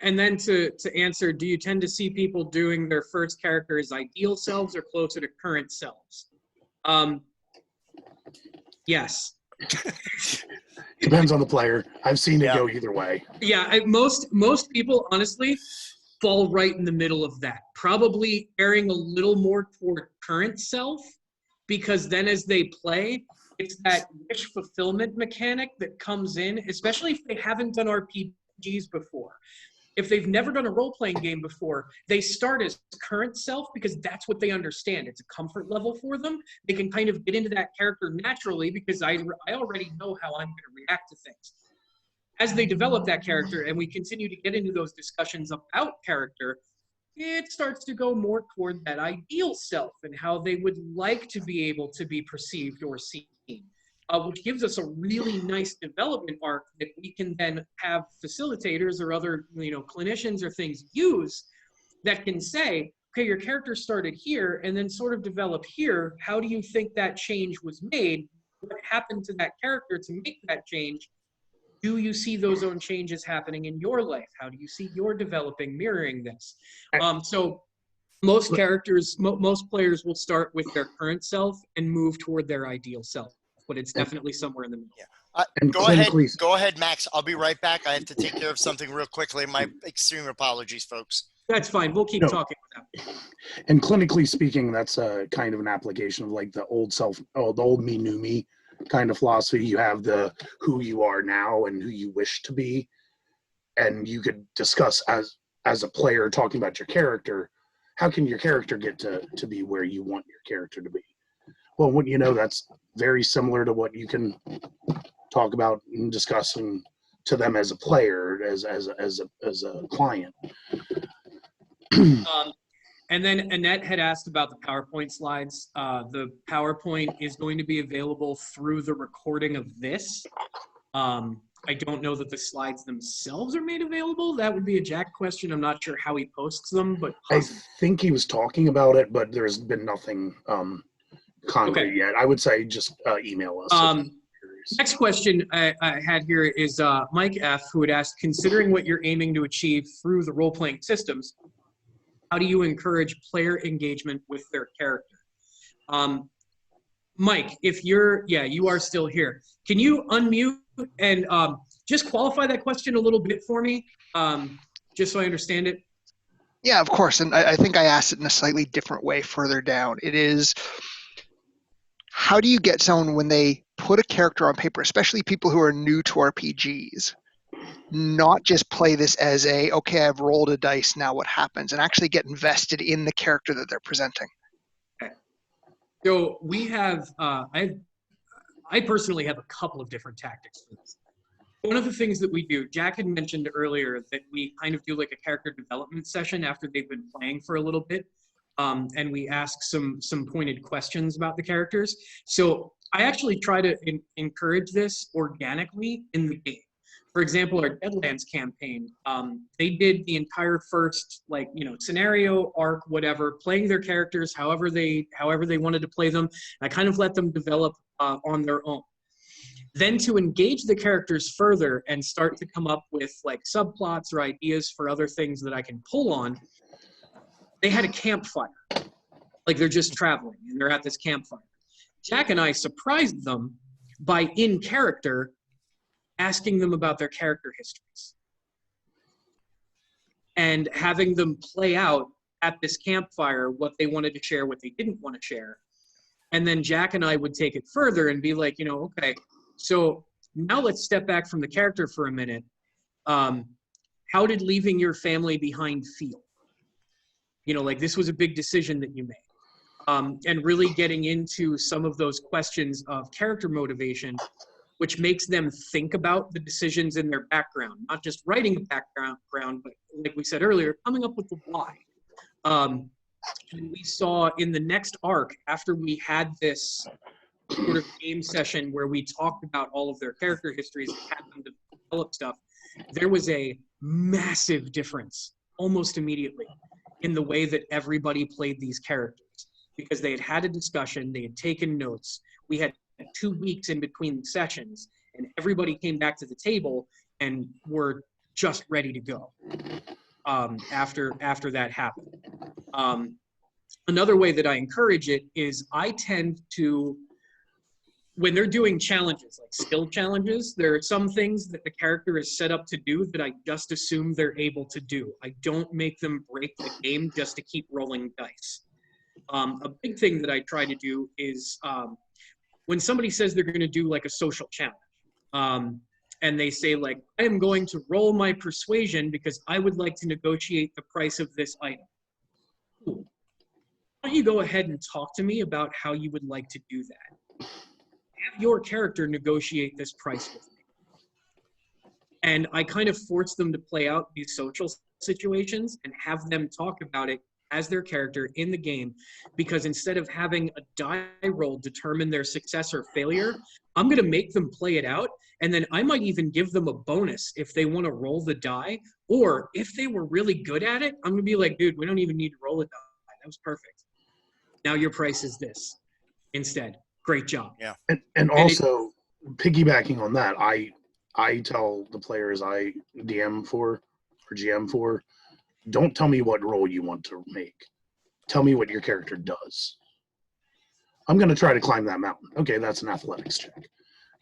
And then to answer, do you tend to see people doing their first character as ideal selves or closer to current selves? Yes. Depends on the player. I've seen it Yeah. go either way. Yeah, most people honestly fall right in the middle of that. Probably erring a little more toward current self, because then as they play, it's that wish fulfillment mechanic that comes in, especially if they haven't done RPGs before. If they've never done a role-playing game before, they start as current self because that's what they understand. It's a comfort level for them. They can kind of get into that character naturally because I already know how I'm going to react to things. As they develop that character and we continue to get into those discussions about character, it starts to go more toward that ideal self and how they would like to be able to be perceived or seen. Which gives us a really nice development arc that we can then have facilitators or other, clinicians or things use that can say, okay, your character started here and then sort of developed here. How do you think that change was made? What happened to that character to make that change? Do you see those own changes happening in your life? How do you see your developing, mirroring this? So most characters, most players will start with their current self and move toward their ideal self. But it's definitely somewhere in the middle. Yeah. Go ahead, Max. I'll be right back. I have to take care of something real quickly. My extreme apologies, folks. That's fine. We'll keep talking about that. And clinically speaking, that's a kind of an application of like the old me, new me kind of philosophy. You have the who you are now and who you wish to be. And you could discuss as a player talking about your character, how can your character get to be where you want your character to be? Well, wouldn't you know, that's very similar to what you can talk about and discussing to them as a player, as a client. And then Annette had asked about the PowerPoint slides. The PowerPoint is going to be available through the recording of this. I don't know that the slides themselves are made available. That would be a Jack question. I'm not sure how he posts them, but I think he was talking about it, but there's been nothing concrete yet. I would say just email us. Next question I had here is Mike F., who had asked, considering what you're aiming to achieve through the role-playing systems, how do you encourage player engagement with their character? Mike, if you are still here. Can you unmute and just qualify that question a little bit for me, just so I understand it? Yeah, of course. And I think I asked it in a slightly different way further down. It is, how do you get someone when they put a character on paper, especially people who are new to RPGs, not just play this as okay, I've rolled a dice, now what happens, and actually get invested in the character that they're presenting? Okay. So we have, I personally have a couple of different tactics for this. One of the things that we do, Jack had mentioned earlier that we kind of do like a character development session after they've been playing for a little bit. And we ask some pointed questions about the characters. So I actually try to encourage this organically in the game. For example, our Deadlands campaign, they did the entire first scenario, arc, whatever, playing their characters however they wanted to play them. I kind of let them develop on their own. Then to engage the characters further and start to come up with like subplots or ideas for other things that I can pull on, they had a campfire. Like they're just traveling and they're at this campfire. Jack and I surprised them by in character asking them about their character histories and having them play out at this campfire what they wanted to share, what they didn't want to share. And then Jack and I would take it further and be like, okay, so now let's step back from the character for a minute. How did leaving your family behind feel? This was a big decision that you made. And really getting into some of those questions of character motivation, which makes them think about the decisions in their background, not just writing a background, but like we said earlier, coming up with the why. And we saw in the next arc, after we had this sort of game session where we talked about all of their character histories and had them develop stuff, there was a massive difference almost immediately in the way that everybody played these characters, because they had had a discussion, they had taken notes, we had 2 weeks in between sessions, and everybody came back to the table and were just ready to go after that happened. Another way that I encourage it is I tend to, when they're doing challenges, like skill challenges, there are some things that the character is set up to do that I just assume they're able to do. I don't make them break the game just to keep rolling dice. A big thing that I try to do is when somebody says they're going to do like a social challenge, and they say like, I am going to roll my persuasion because I would like to negotiate the price of this item. Cool. Why don't you go ahead and talk to me about how you would like to do that? Have your character negotiate this price with me. And I kind of force them to play out these social situations and have them talk about it as their character in the game, because instead of having a die roll determine their success or failure, I'm going to make them play it out, and then I might even give them a bonus if they want to roll the die, or if they were really good at it, I'm going to be like, dude, we don't even need to roll a die. That was perfect. Now your price is this instead. Great job. Yeah. And also, piggybacking on that, I tell the players I DM for or GM for, don't tell me what role you want to make. Tell me what your character does. I'm going to try to climb that mountain. Okay, that's an athletics check.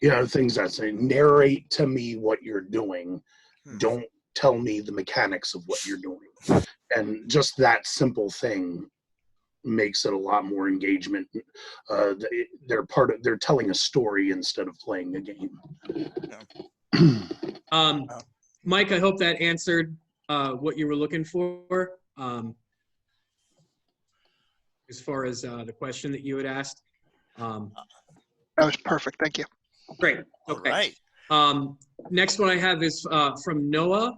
You know, things that say, narrate to me what you're doing. Don't tell me the mechanics of what you're doing. And just that simple thing makes it a lot more engagement. They're telling a story instead of playing a game. Mike, I hope that answered what you were looking for, as far as the question that you had asked. That was perfect. Thank you. Great. Okay. All right. Next one I have is from Noah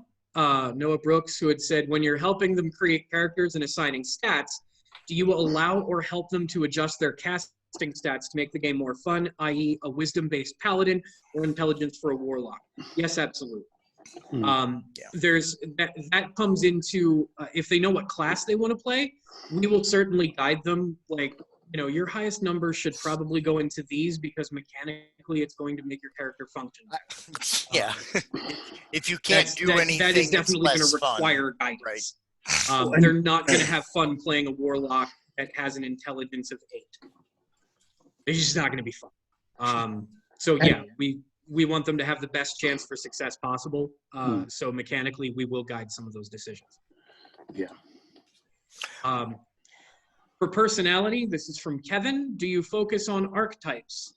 Brooks, who had said, when you're helping them create characters and assigning stats, do you allow or help them to adjust their casting stats to make the game more fun, i.e. a wisdom-based paladin or intelligence for a warlock? Yes, absolutely. There's that comes into if they know what class they want to play, we will certainly guide them, like, you know, your highest number should probably go into these because mechanically it's going to make your character function. Yeah. If you can't do anything, that is definitely going to require guidance. Right. They're not going to have fun playing a warlock that has an intelligence of 8. It's just not going to be fun. So yeah, we want them to have the best chance for success possible. So mechanically, we will guide some of those decisions. Yeah. For personality, this is from Kevin. Do you focus on archetypes?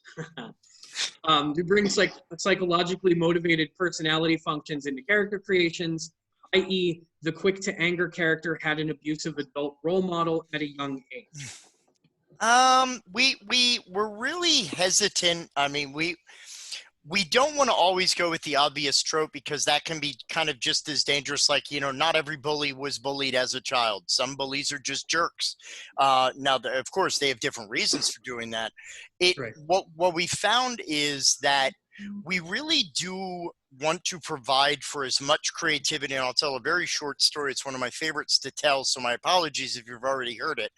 To bring psychologically motivated personality functions into character creations, i.e. the quick to anger character had an abusive adult role model at a young age. We're really hesitant. I mean, we don't want to always go with the obvious trope because that can be kind of just as dangerous. Like, you know, not every bully was bullied as a child. Some bullies are just jerks. Now, of course, they have different reasons for doing that. Right. What we found is that we really do want to provide for as much creativity. And I'll tell a very short story. It's one of my favorites to tell, so my apologies if you've already heard it.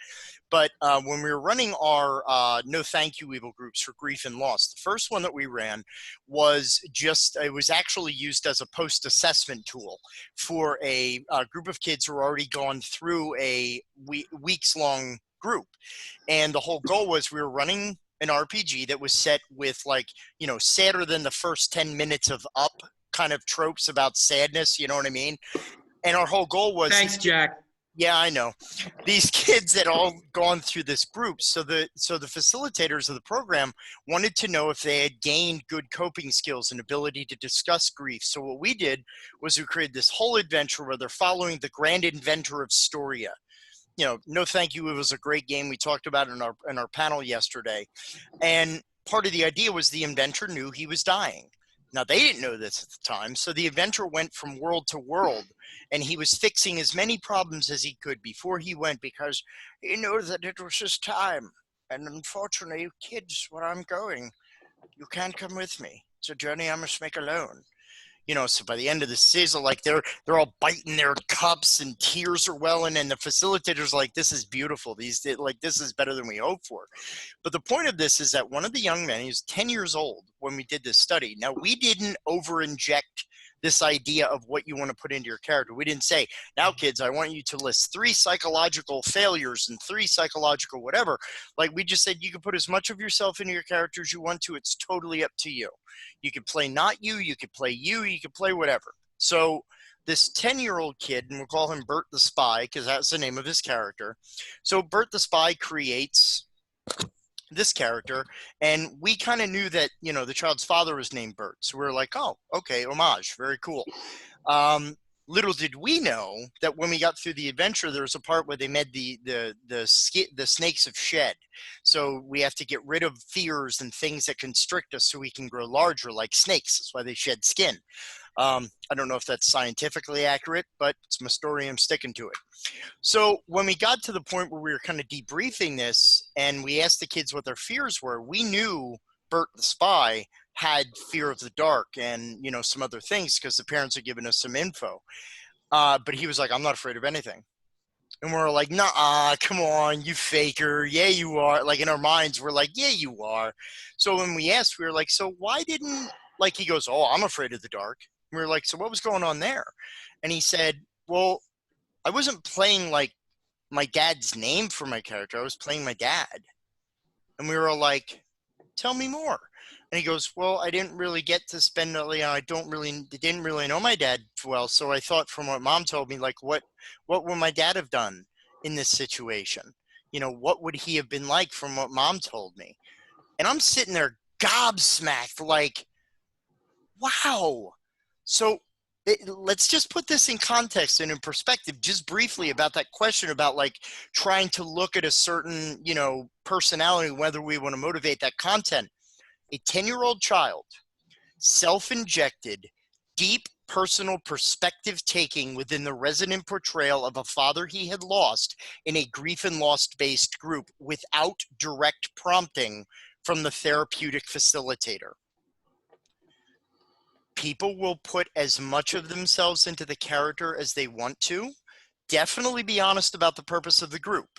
But when we were running our No Thank You Evil groups for grief and loss, the first one that we ran was it was actually used as a post-assessment tool for a group of kids who were already gone through a weeks-long group. And the whole goal was we were running an RPG that was set with, like, you know, sadder than the first 10 minutes of Up kind of tropes about sadness, you know what I mean? And our whole goal was... Thanks, Jack. Yeah, I know. These kids had all gone through this group. So the facilitators of the program wanted to know if they had gained good coping skills and ability to discuss grief. So what we did was we created this whole adventure where they're following the grand inventor of Storia. You know, No Thank You, it was a great game. We talked about it in our panel yesterday. And part of the idea was the inventor knew he was dying. Now, they didn't know this at the time, so the inventor went from world to world, and he was fixing as many problems as he could before he went because he knew that it was his time. And unfortunately, kids, where I'm going, you can't come with me. It's a journey I must make alone. So by the end of the season, like they're all biting their cups and tears are welling, and the facilitator's like, this is beautiful. This is better than we hoped for. But the point of this is that one of the young men, he's 10 years old when we did this study. Now, we didn't over-inject this idea of what you want to put into your character. We didn't say, now kids, I want you to list 3 psychological failures and 3 psychological whatever. Like, we just said, you can put as much of yourself into your character as you want to. It's totally up to you. You could play not you, you could play you could play whatever. So this 10-year-old kid, and we'll call him Bert the Spy, because that's the name of his character. So Bert the Spy creates this character, and we kind of knew that, the child's father was named Bert. So we were like, oh, okay, homage, very cool. Little did we know that when we got through the adventure, there was a part where they made the snakes have shed. So we have to get rid of fears and things that constrict us so we can grow larger like snakes. That's why they shed skin. I don't know if that's scientifically accurate, but it's my story. I'm sticking to it. So when we got to the point where we were kind of debriefing this and we asked the kids what their fears were, we knew Bert the Spy had fear of the dark and, some other things because the parents had given us some info. But he was like, I'm not afraid of anything. And we're like, nah, come on, you faker. Yeah, you are. Like in our minds, we're like, yeah, you are. So when we asked, we were like, so why didn't, like, he goes, oh, I'm afraid of the dark. We were like, so what was going on there? And he said, well, I wasn't playing like my dad's name for my character. I was playing my dad. And we were all like, tell me more. And he goes, well, I didn't really get to spend, I didn't really know my dad well. So I thought from what mom told me, like, what would my dad have done in this situation? What would he have been like from what mom told me? And I'm sitting there gobsmacked, like, wow. So let's just put this in context and in perspective, just briefly about that question about like trying to look at a certain, personality, whether we want to motivate that content. A 10-year-old child, self-injected, deep personal perspective taking within the resonant portrayal of a father he had lost in a grief and loss-based group without direct prompting from the therapeutic facilitator. People will put as much of themselves into the character as they want to. Definitely be honest about the purpose of the group.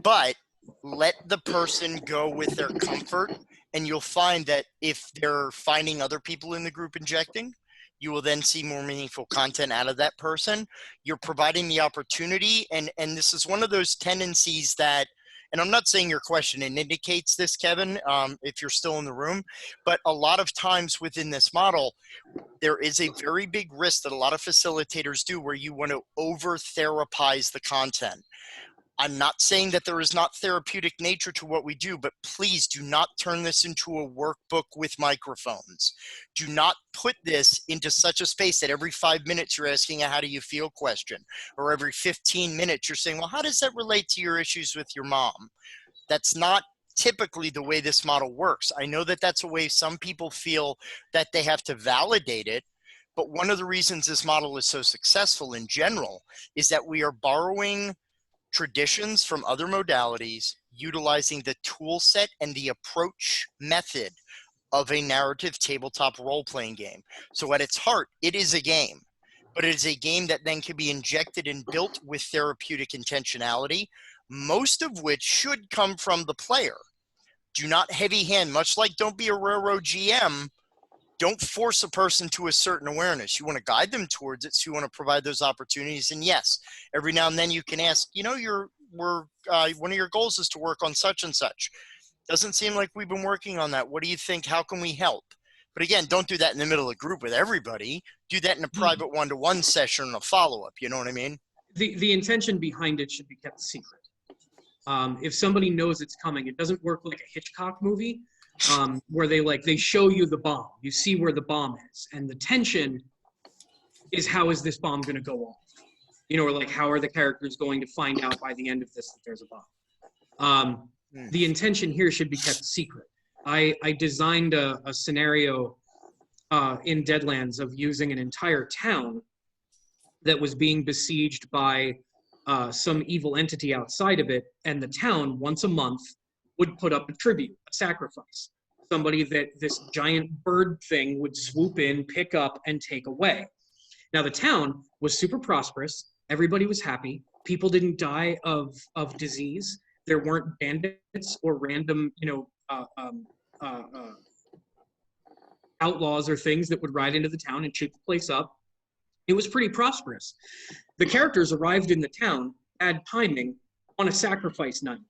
But let the person go with their comfort, and you'll find that if they're finding other people in the group injecting, you will then see more meaningful content out of that person. You're providing the opportunity, and this is one of those tendencies that, and I'm not saying your question indicates this, Kevin, if you're still in the room, but a lot of times within this model, there is a very big risk that a lot of facilitators do where you want to over-therapize the content. I'm not saying that there is not therapeutic nature to what we do, but please do not turn this into a workbook with microphones. Do not put this into such a space that every 5 minutes you're asking a how do you feel question, or every 15 minutes you're saying, well, how does that relate to your issues with your mom? That's not typically the way this model works. I know that that's a way some people feel that they have to validate it, but one of the reasons this model is so successful in general is that we are borrowing traditions from other modalities, utilizing the tool set and the approach method of a narrative tabletop role-playing game. So at its heart, it is a game, but it is a game that then can be injected and built with therapeutic intentionality, most of which should come from the player. Do not heavy hand, much like don't be a railroad GM. Don't force a person to a certain awareness. You want to guide them towards it, so you want to provide those opportunities. And yes, every now and then you can ask, one of your goals is to work on such and such. Doesn't seem like we've been working on that. What do you think? How can we help? But again, don't do that in the middle of a group with everybody. Do that in a private one-to-one session and a follow-up. You know what I mean? The intention behind it should be kept secret. If somebody knows it's coming, it doesn't work like a Hitchcock movie. Where they show you the bomb, you see where the bomb is, and the tension is how is this bomb going to go off, or like how are the characters going to find out by the end of this that there's a bomb. The intention here should be kept secret. I designed a scenario in Deadlands of using an entire town that was being besieged by some evil entity outside of it, and the town once a month would put up a tribute, a sacrifice. somebody that this giant bird thing would swoop in, pick up, and take away. Now, the town was super prosperous. Everybody was happy. People didn't die of disease. There weren't bandits or random, outlaws or things that would ride into the town and shoot the place up. It was pretty prosperous. The characters arrived in the town, bad timing, on a sacrifice night.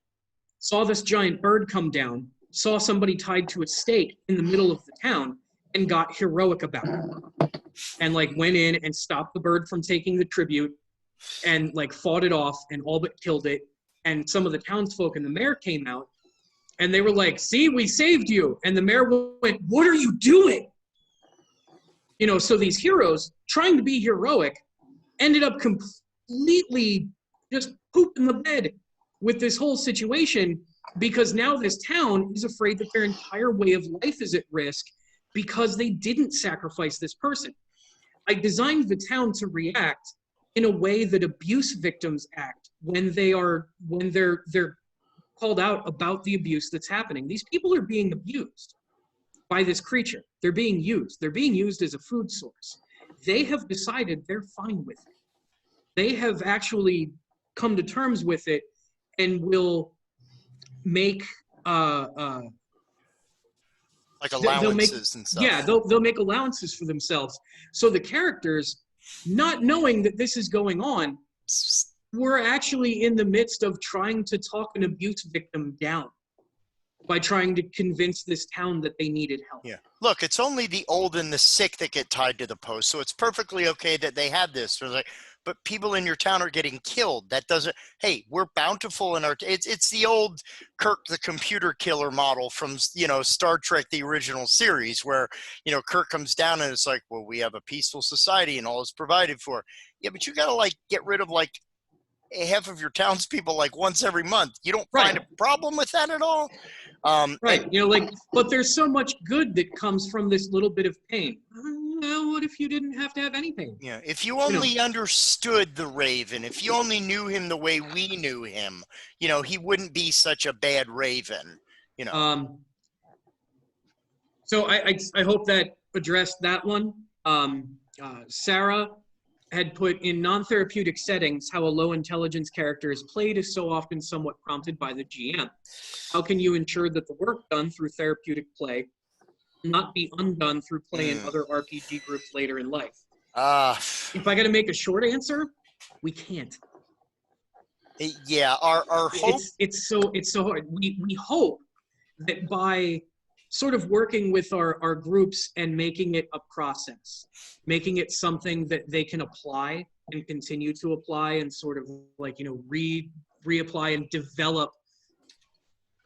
Saw this giant bird come down, saw somebody tied to a stake in the middle of the town, and got heroic about it. And like went in and stopped the bird from taking the tribute and like fought it off and all but killed it. And some of the townsfolk and the mayor came out and they were like, see, we saved you. And the mayor went, what are you doing? You know, so these heroes trying to be heroic ended up completely just pooping the bed with this whole situation, because now this town is afraid that their entire way of life is at risk because they didn't sacrifice this person. I designed the town to react in a way that abuse victims act when they're called out about the abuse that's happening. These people are being abused by this creature. They're being used. They're being used as a food source. They have decided they're fine with it. They have actually come to terms with it and will make like allowances and stuff. Yeah, they'll make allowances for themselves. So the characters, not knowing that this is going on, were actually in the midst of trying to talk an abuse victim down by trying to convince this town that they needed help. Yeah. Look, it's only the old and the sick that get tied to the post, so it's perfectly okay that they had this. So like, but people in your town are getting killed. That doesn't, hey, we're bountiful in our, it's the old Kirk the computer killer model from, Star Trek, the original series, where, Kirk comes down and it's like, well, we have a peaceful society and all is provided for. Yeah, but you got to like get rid of like half of your townspeople like once every month. You don't find a problem with that at all? Right. But there's so much good that comes from this little bit of pain. Well, what if you didn't have to have any pain? Yeah. If you only understood the Raven, if you only knew him the way we knew him, he wouldn't be such a bad Raven, So I hope that addressed that one. Sarah had put in non-therapeutic settings how a low intelligence character is played is so often somewhat prompted by the GM. How can you ensure that the work done through therapeutic play will not be undone through play in other RPG groups later in life? If I got to make a short answer, we can't. Yeah, our hope. It's so hard. We hope that by sort of working with our groups and making it a process, making it something that they can apply and continue to apply and sort of like, reapply and develop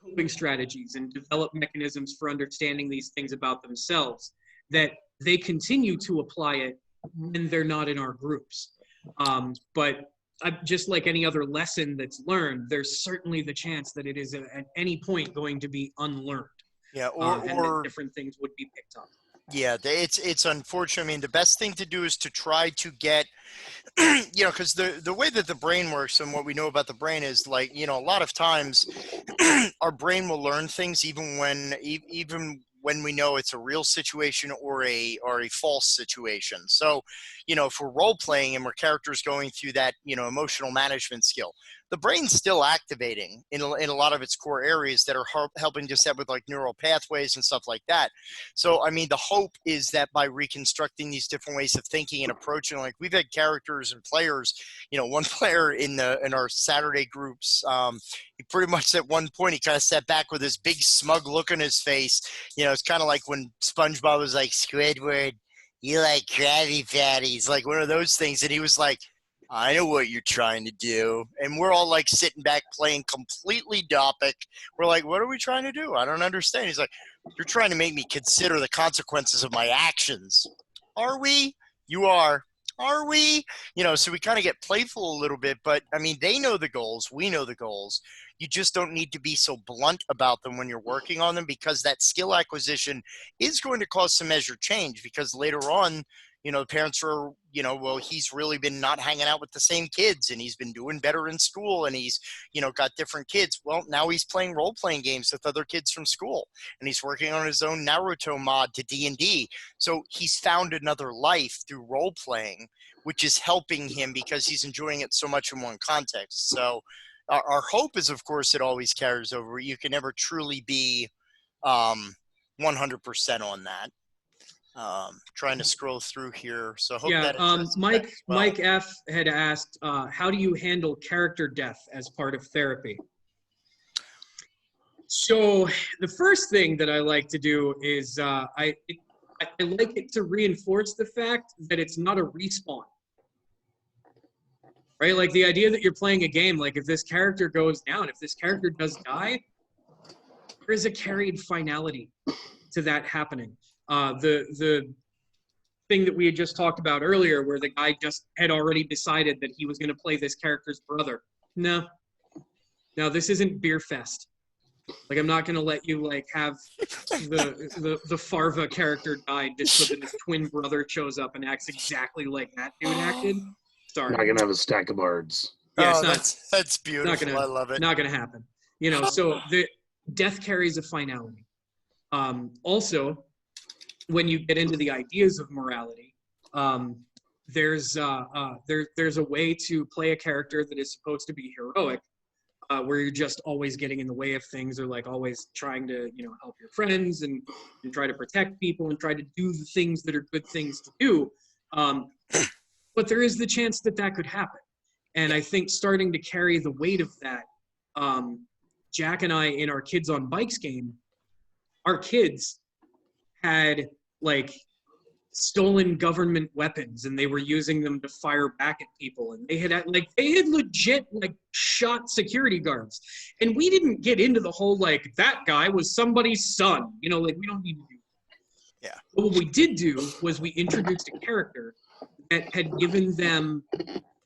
coping strategies and develop mechanisms for understanding these things about themselves, that they continue to apply it when they're not in our groups. But just like any other lesson that's learned, there's certainly the chance that it is at any point going to be unlearned. Yeah, and that different things would be picked up. Yeah, it's unfortunate. I mean, the best thing to do is to try to get, because the way that the brain works and what we know about the brain is like, a lot of times our brain will learn things even when we know it's a real situation or a false situation. So, if we're role playing and we're characters going through that, emotional management skill, the brain's still activating in a lot of its core areas that are helping to set with like neural pathways and stuff like that. So, I mean, the hope is that by reconstructing these different ways of thinking and approaching, like we've had characters and players, one player in our Saturday groups, he pretty much at one point, he kind of sat back with this big smug look on his face. It's kind of like when SpongeBob was like, Squidward, you like Krabby Patties, like one of those things. And he was like, I know what you're trying to do. And we're all like sitting back playing completely Dopic. We're like, what are we trying to do? I don't understand. He's like, you're trying to make me consider the consequences of my actions. Are we? You are. Are we? So we kind of get playful a little bit, but I mean, they know the goals. We know the goals. You just don't need to be so blunt about them when you're working on them, because that skill acquisition is going to cause some measured change, because later on, the parents were, well, he's really been not hanging out with the same kids, and he's been doing better in school, and he's, got different kids. Well, now he's playing role-playing games with other kids from school, and he's working on his own Naruto mod to D&D. So he's found another life through role-playing, which is helping him because he's enjoying it so much in one context. So our hope is, of course, it always carries over. You can never truly be 100% on that. Trying to scroll through here. So I hope that addresses that as well. Mike F had asked, how do you handle character death as part of therapy? So the first thing that I like to do is I like it to reinforce the fact that it's not a respawn. Right? Like the idea that you're playing a game, like if this character goes down, if this character does die, there is a carried finality to that happening. The thing that we had just talked about earlier, where the guy just had already decided that he was going to play this character's brother. No, this isn't Beer Fest. Like, I'm not going to let you like have the Farva character die just so that his twin brother shows up and acts exactly like that dude acted. Sorry. Not gonna have a stack of bards. Yeah, that's beautiful. I love it. Not gonna happen. So the death carries a finality. Also, when you get into the ideas of morality, there's a way to play a character that is supposed to be heroic, where you're just always getting in the way of things, or like always trying to help your friends and try to protect people and try to do the things that are good things to do. But there is the chance that could happen. And I think starting to carry the weight of that, Jack and I, in our Kids on Bikes game, our kids had like stolen government weapons, and they were using them to fire back at people. And they had legit like shot security guards. And we didn't get into the whole, like, that guy was somebody's son, like we don't need to do that. Yeah. But what we did do was we introduced a character that had given them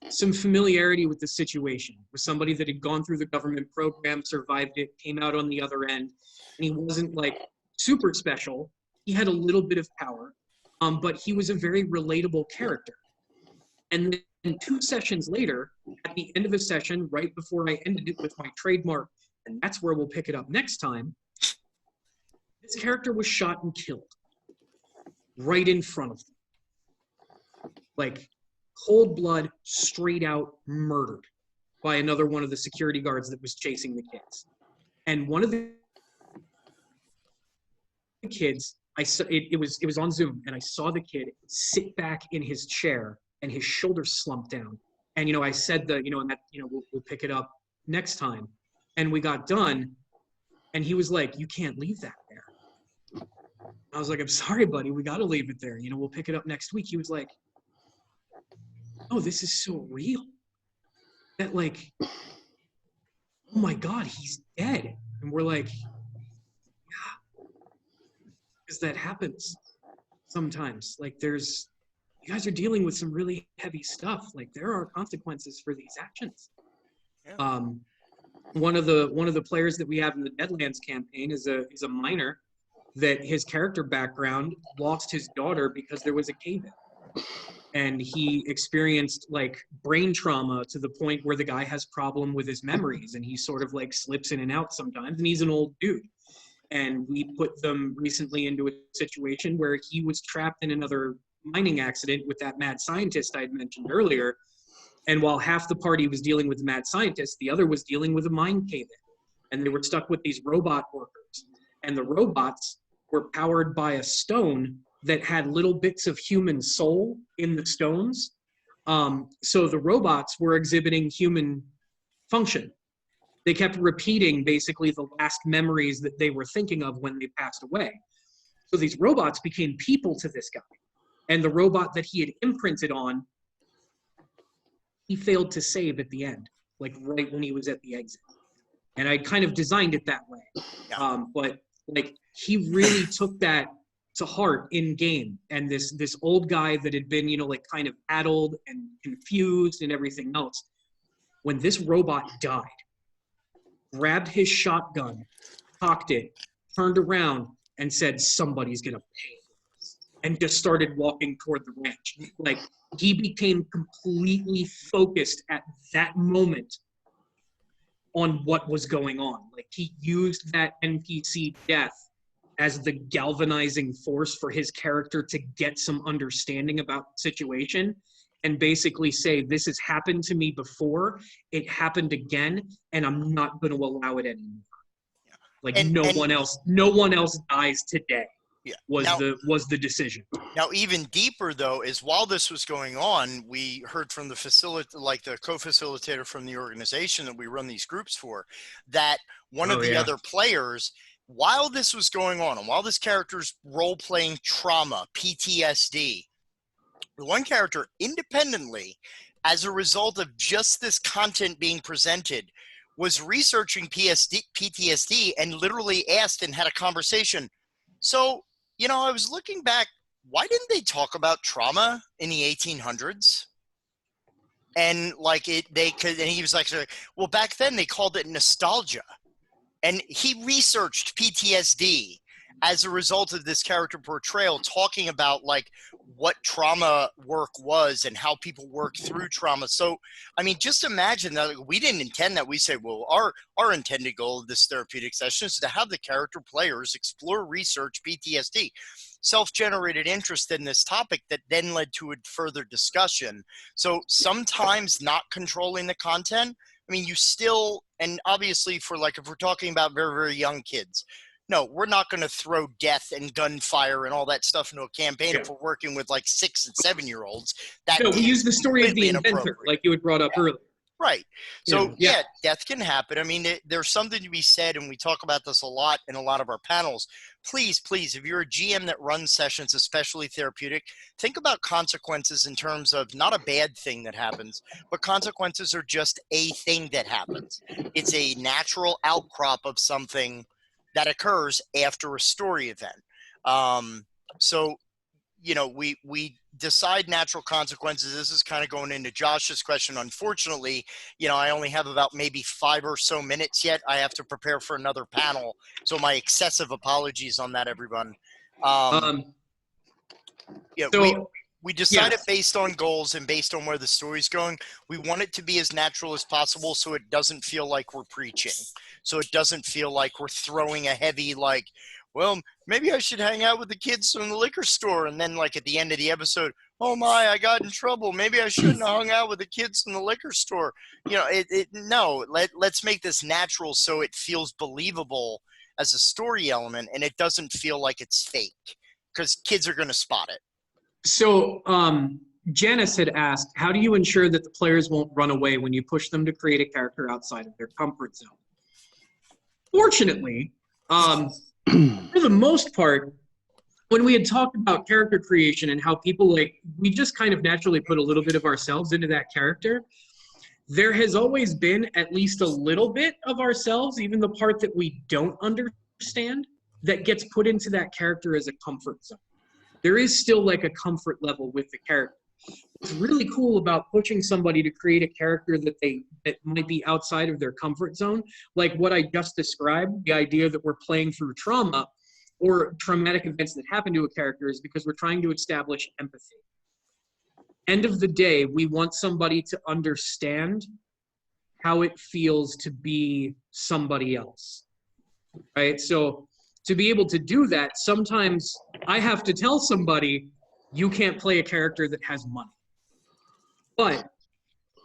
some familiarity with the situation, with somebody that had gone through the government program, survived it, came out on the other end, and he wasn't like super special. He had a little bit of power, but he was a very relatable character. And then 2 sessions later, at the end of a session, right before I ended it with my trademark, and that's where we'll pick it up next time, this character was shot and killed right in front of them. Like, cold blood, straight out murdered by another one of the security guards that was chasing the kids. And one of the kids, I saw it was on Zoom, and I saw the kid sit back in his chair and his shoulders slumped down. And I said we'll pick it up next time. And we got done, and he was like, "You can't leave that there." I was like, "I'm sorry, buddy, we got to leave it there. We'll pick it up next week." He was like, "Oh, this is so real that, like, oh my God, he's dead." And we're like, "Yeah, because that happens sometimes. Like, you guys are dealing with some really heavy stuff. Like, there are consequences for these actions." Yeah. One of the players that we have in the Deadlands campaign is a minor that his character background lost his daughter because there was a cave-in. And he experienced like brain trauma to the point where the guy has problem with his memories, and he sort of like slips in and out sometimes, and he's an old dude. And we put them recently into a situation where he was trapped in another mining accident with that mad scientist I'd mentioned earlier. And while half the party was dealing with the mad scientist, the other was dealing with a mine cave-in. And they were stuck with these robot workers. And the robots were powered by a stone that had little bits of human soul in the stones. So the robots were exhibiting human function. They kept repeating basically the last memories that they were thinking of when they passed away. So these robots became people to this guy. And the robot that he had imprinted on, he failed to save at the end, like right when he was at the exit. And I kind of designed it that way. Yeah. But like, he really took that to heart in game. And this old guy that had been, like kind of addled and confused and everything else, when this robot died, grabbed his shotgun, cocked it, turned around, and said, "Somebody's gonna pay for this." and just started walking toward the ranch. Like, he became completely focused at that moment on what was going on. Like, he used that NPC death as the galvanizing force for his character to get some understanding about the situation and basically say, this has happened to me before, it happened again, and I'm not going to allow it anymore. Like, no one else dies today. Yeah. Was the decision. Now, even deeper though is while this was going on, we heard from the the co-facilitator from the organization that we run these groups for, that one of the other players, while this was going on, and while this character's role-playing trauma, PTSD, the one character independently, as a result of just this content being presented, was researching PTSD and literally asked and had a conversation. So, you know, I was looking back, why didn't they talk about trauma in the 1800s? And like and he was like, well, back then they called it nostalgia. And he researched PTSD as a result of this character portrayal, talking about like what trauma work was and how people work through trauma. So, I mean, just imagine that we didn't intend that. We say, well, our intended goal of this therapeutic session is to have the character players explore, research PTSD, self-generated interest in this topic that then led to a further discussion. So sometimes not controlling the content, I mean, you still, and obviously for like, if we're talking about very, very young kids, no, we're not going to throw death and gunfire and all that stuff into a campaign if we're working with like 6 and 7 year olds. No, we use the story of the inventor, like you had brought up earlier. Right. So yeah, death can happen. I mean, there's something to be said, and we talk about this a lot in a lot of our panels. Please, if you're a GM that runs sessions, especially therapeutic, think about consequences in terms of not a bad thing that happens, but consequences are just a thing that happens. It's a natural outcrop of something that occurs after a story event. So, you know, we decide natural consequences. This is kind of going into Josh's question. Unfortunately, you know, I only have about maybe 5 or so minutes yet. I have to prepare for another panel. So my excessive apologies on that, everyone. Yeah, so, we decided based on goals and based on where the story's going, we want it to be as natural as possible so it doesn't feel like we're preaching. So it doesn't feel like we're throwing a heavy, like, well, maybe I should hang out with the kids from the liquor store. And then like at the end of the episode, oh my, I got in trouble. Maybe I shouldn't have hung out with the kids from the liquor store. You know, let's make this natural so it feels believable as a story element and it doesn't feel like it's fake because kids are going to spot it. So Janice had asked, how do you ensure that the players won't run away when you push them to create a character outside of their comfort zone? Fortunately, for the most part, when we had talked about character creation and how people we just kind of naturally put a little bit of ourselves into that character, there has always been at least a little bit of ourselves, even the part that we don't understand, that gets put into that character as a comfort zone. There is still like a comfort level with the character. What's really cool about pushing somebody to create a character that might be outside of their comfort zone, like what I just described, the idea that we're playing through trauma or traumatic events that happen to a character, is because we're trying to establish empathy. End of the day, we want somebody to understand how it feels to be somebody else, right? So to be able to do that, sometimes I have to tell somebody, you can't play a character that has money. But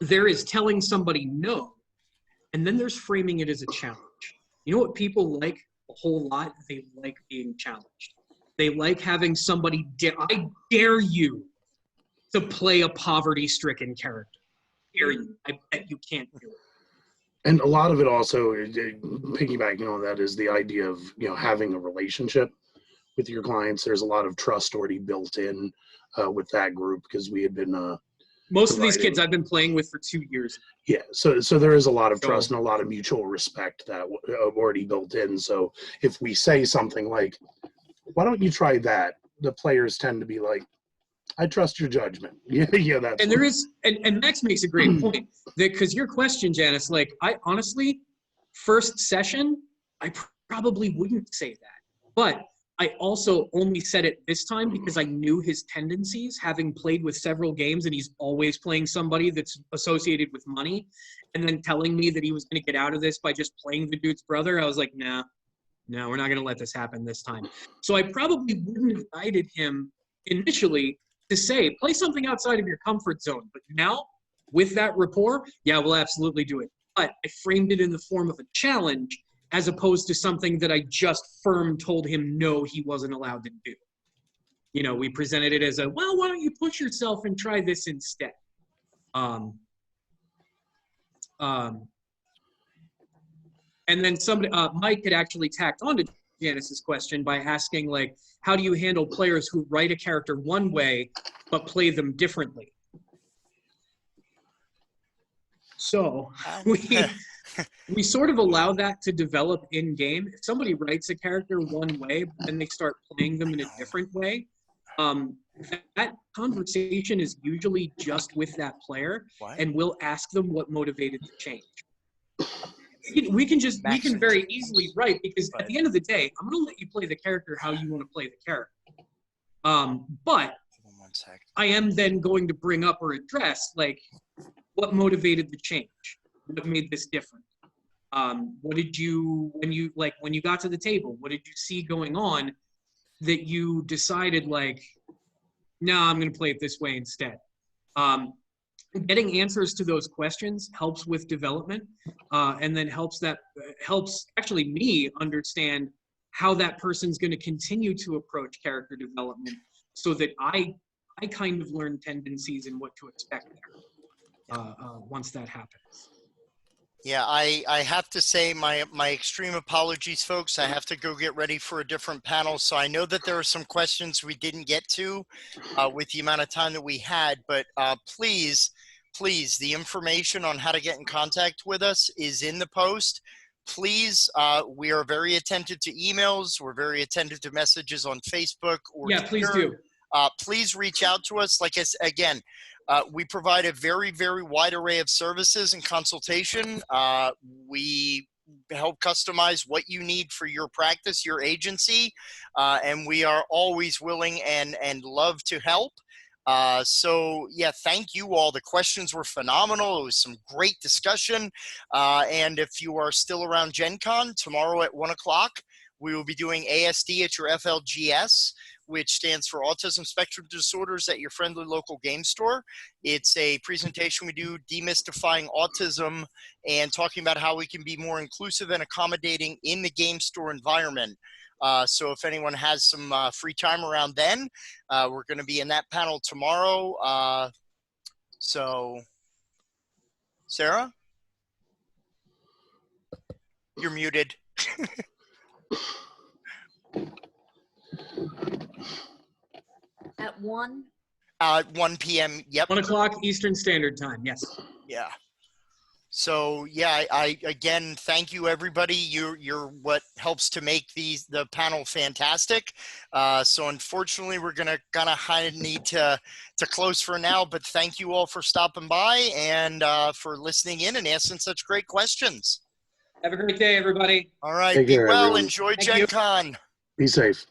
there is telling somebody no, and then there's framing it as a challenge. You know what people like a whole lot? They like being challenged. They like having somebody, I dare you to play a poverty-stricken character. Dare you. I bet you can't do it. And a lot of it also, piggybacking on that, is the idea of, you know, having a relationship with your clients. There's a lot of trust already built in with that group because we had been most of these kids I've been playing with for 2 years. Yeah, so there is a lot of trust and a lot of mutual respect that already built in. So if we say something like, why don't you try that? The players tend to be like, I trust your judgment. Yeah, that's. And there is, and Max makes a great point, that because your question, Janice, like, I honestly, first session, I probably wouldn't say that. But I also only said it this time because I knew his tendencies, having played with several games, and he's always playing somebody that's associated with money, and then telling me that he was going to get out of this by just playing the dude's brother. I was like, nah, no, we're not going to let this happen this time. So I probably wouldn't have guided him initially to say, play something outside of your comfort zone. But now, with that rapport, yeah, we'll absolutely do it. But I framed it in the form of a challenge as opposed to something that I just firm told him no, he wasn't allowed to do. You know, we presented it as a, well, why don't you push yourself and try this instead? And then somebody, Mike had actually tacked on to Janice's question by asking, like, how do you handle players who write a character one way but play them differently? So we sort of allow that to develop in game. If somebody writes a character one way, but then they start playing them in a different way, that conversation is usually just with that player, and we'll ask them what motivated the change. We can very easily write, because at the end of the day, I'm going to let you play the character how you want to play the character. But I am then going to bring up or address, like, what motivated the change? What made this different? What did you, when you got to the table, what did you see going on that you decided, like, no, I'm going to play it this way instead? Getting answers to those questions helps with development, and then helps actually me understand how that person's going to continue to approach character development, so that I kind of learn tendencies and what to expect there once that happens. Yeah, I have to say my extreme apologies, folks. I have to go get ready for a different panel. So I know that there are some questions we didn't get to with the amount of time that we had, but please, the information on how to get in contact with us is in the post. Please, we are very attentive to emails. We're very attentive to messages on Facebook or yeah, please do. Please reach out to us. Like I said, again, we provide a very, very wide array of services and consultation. We help customize what you need for your practice, your agency, and we are always willing and love to help. So yeah, thank you all. The questions were phenomenal. It was some great discussion. And if you are still around GenCon, tomorrow at 1 o'clock, we will be doing ASD at your FLGS, which stands for Autism Spectrum Disorders at your friendly local game store. It's a presentation we do demystifying autism and talking about how we can be more inclusive and accommodating in the game store environment. So if anyone has some free time around then, we're going to be in that panel tomorrow. So, Sarah? You're muted. At 1? 1 p.m. Yep. 1 o'clock Eastern Standard Time. Yes. Yeah. So yeah, I again thank you everybody. You're what helps to make the panel fantastic. So unfortunately, we're gonna kind of need to close for now. But thank you all for stopping by and for listening in and asking such great questions. Have a great day, everybody. All right, Take be care, well. everyone. Enjoy Thank you. GenCon. Be safe.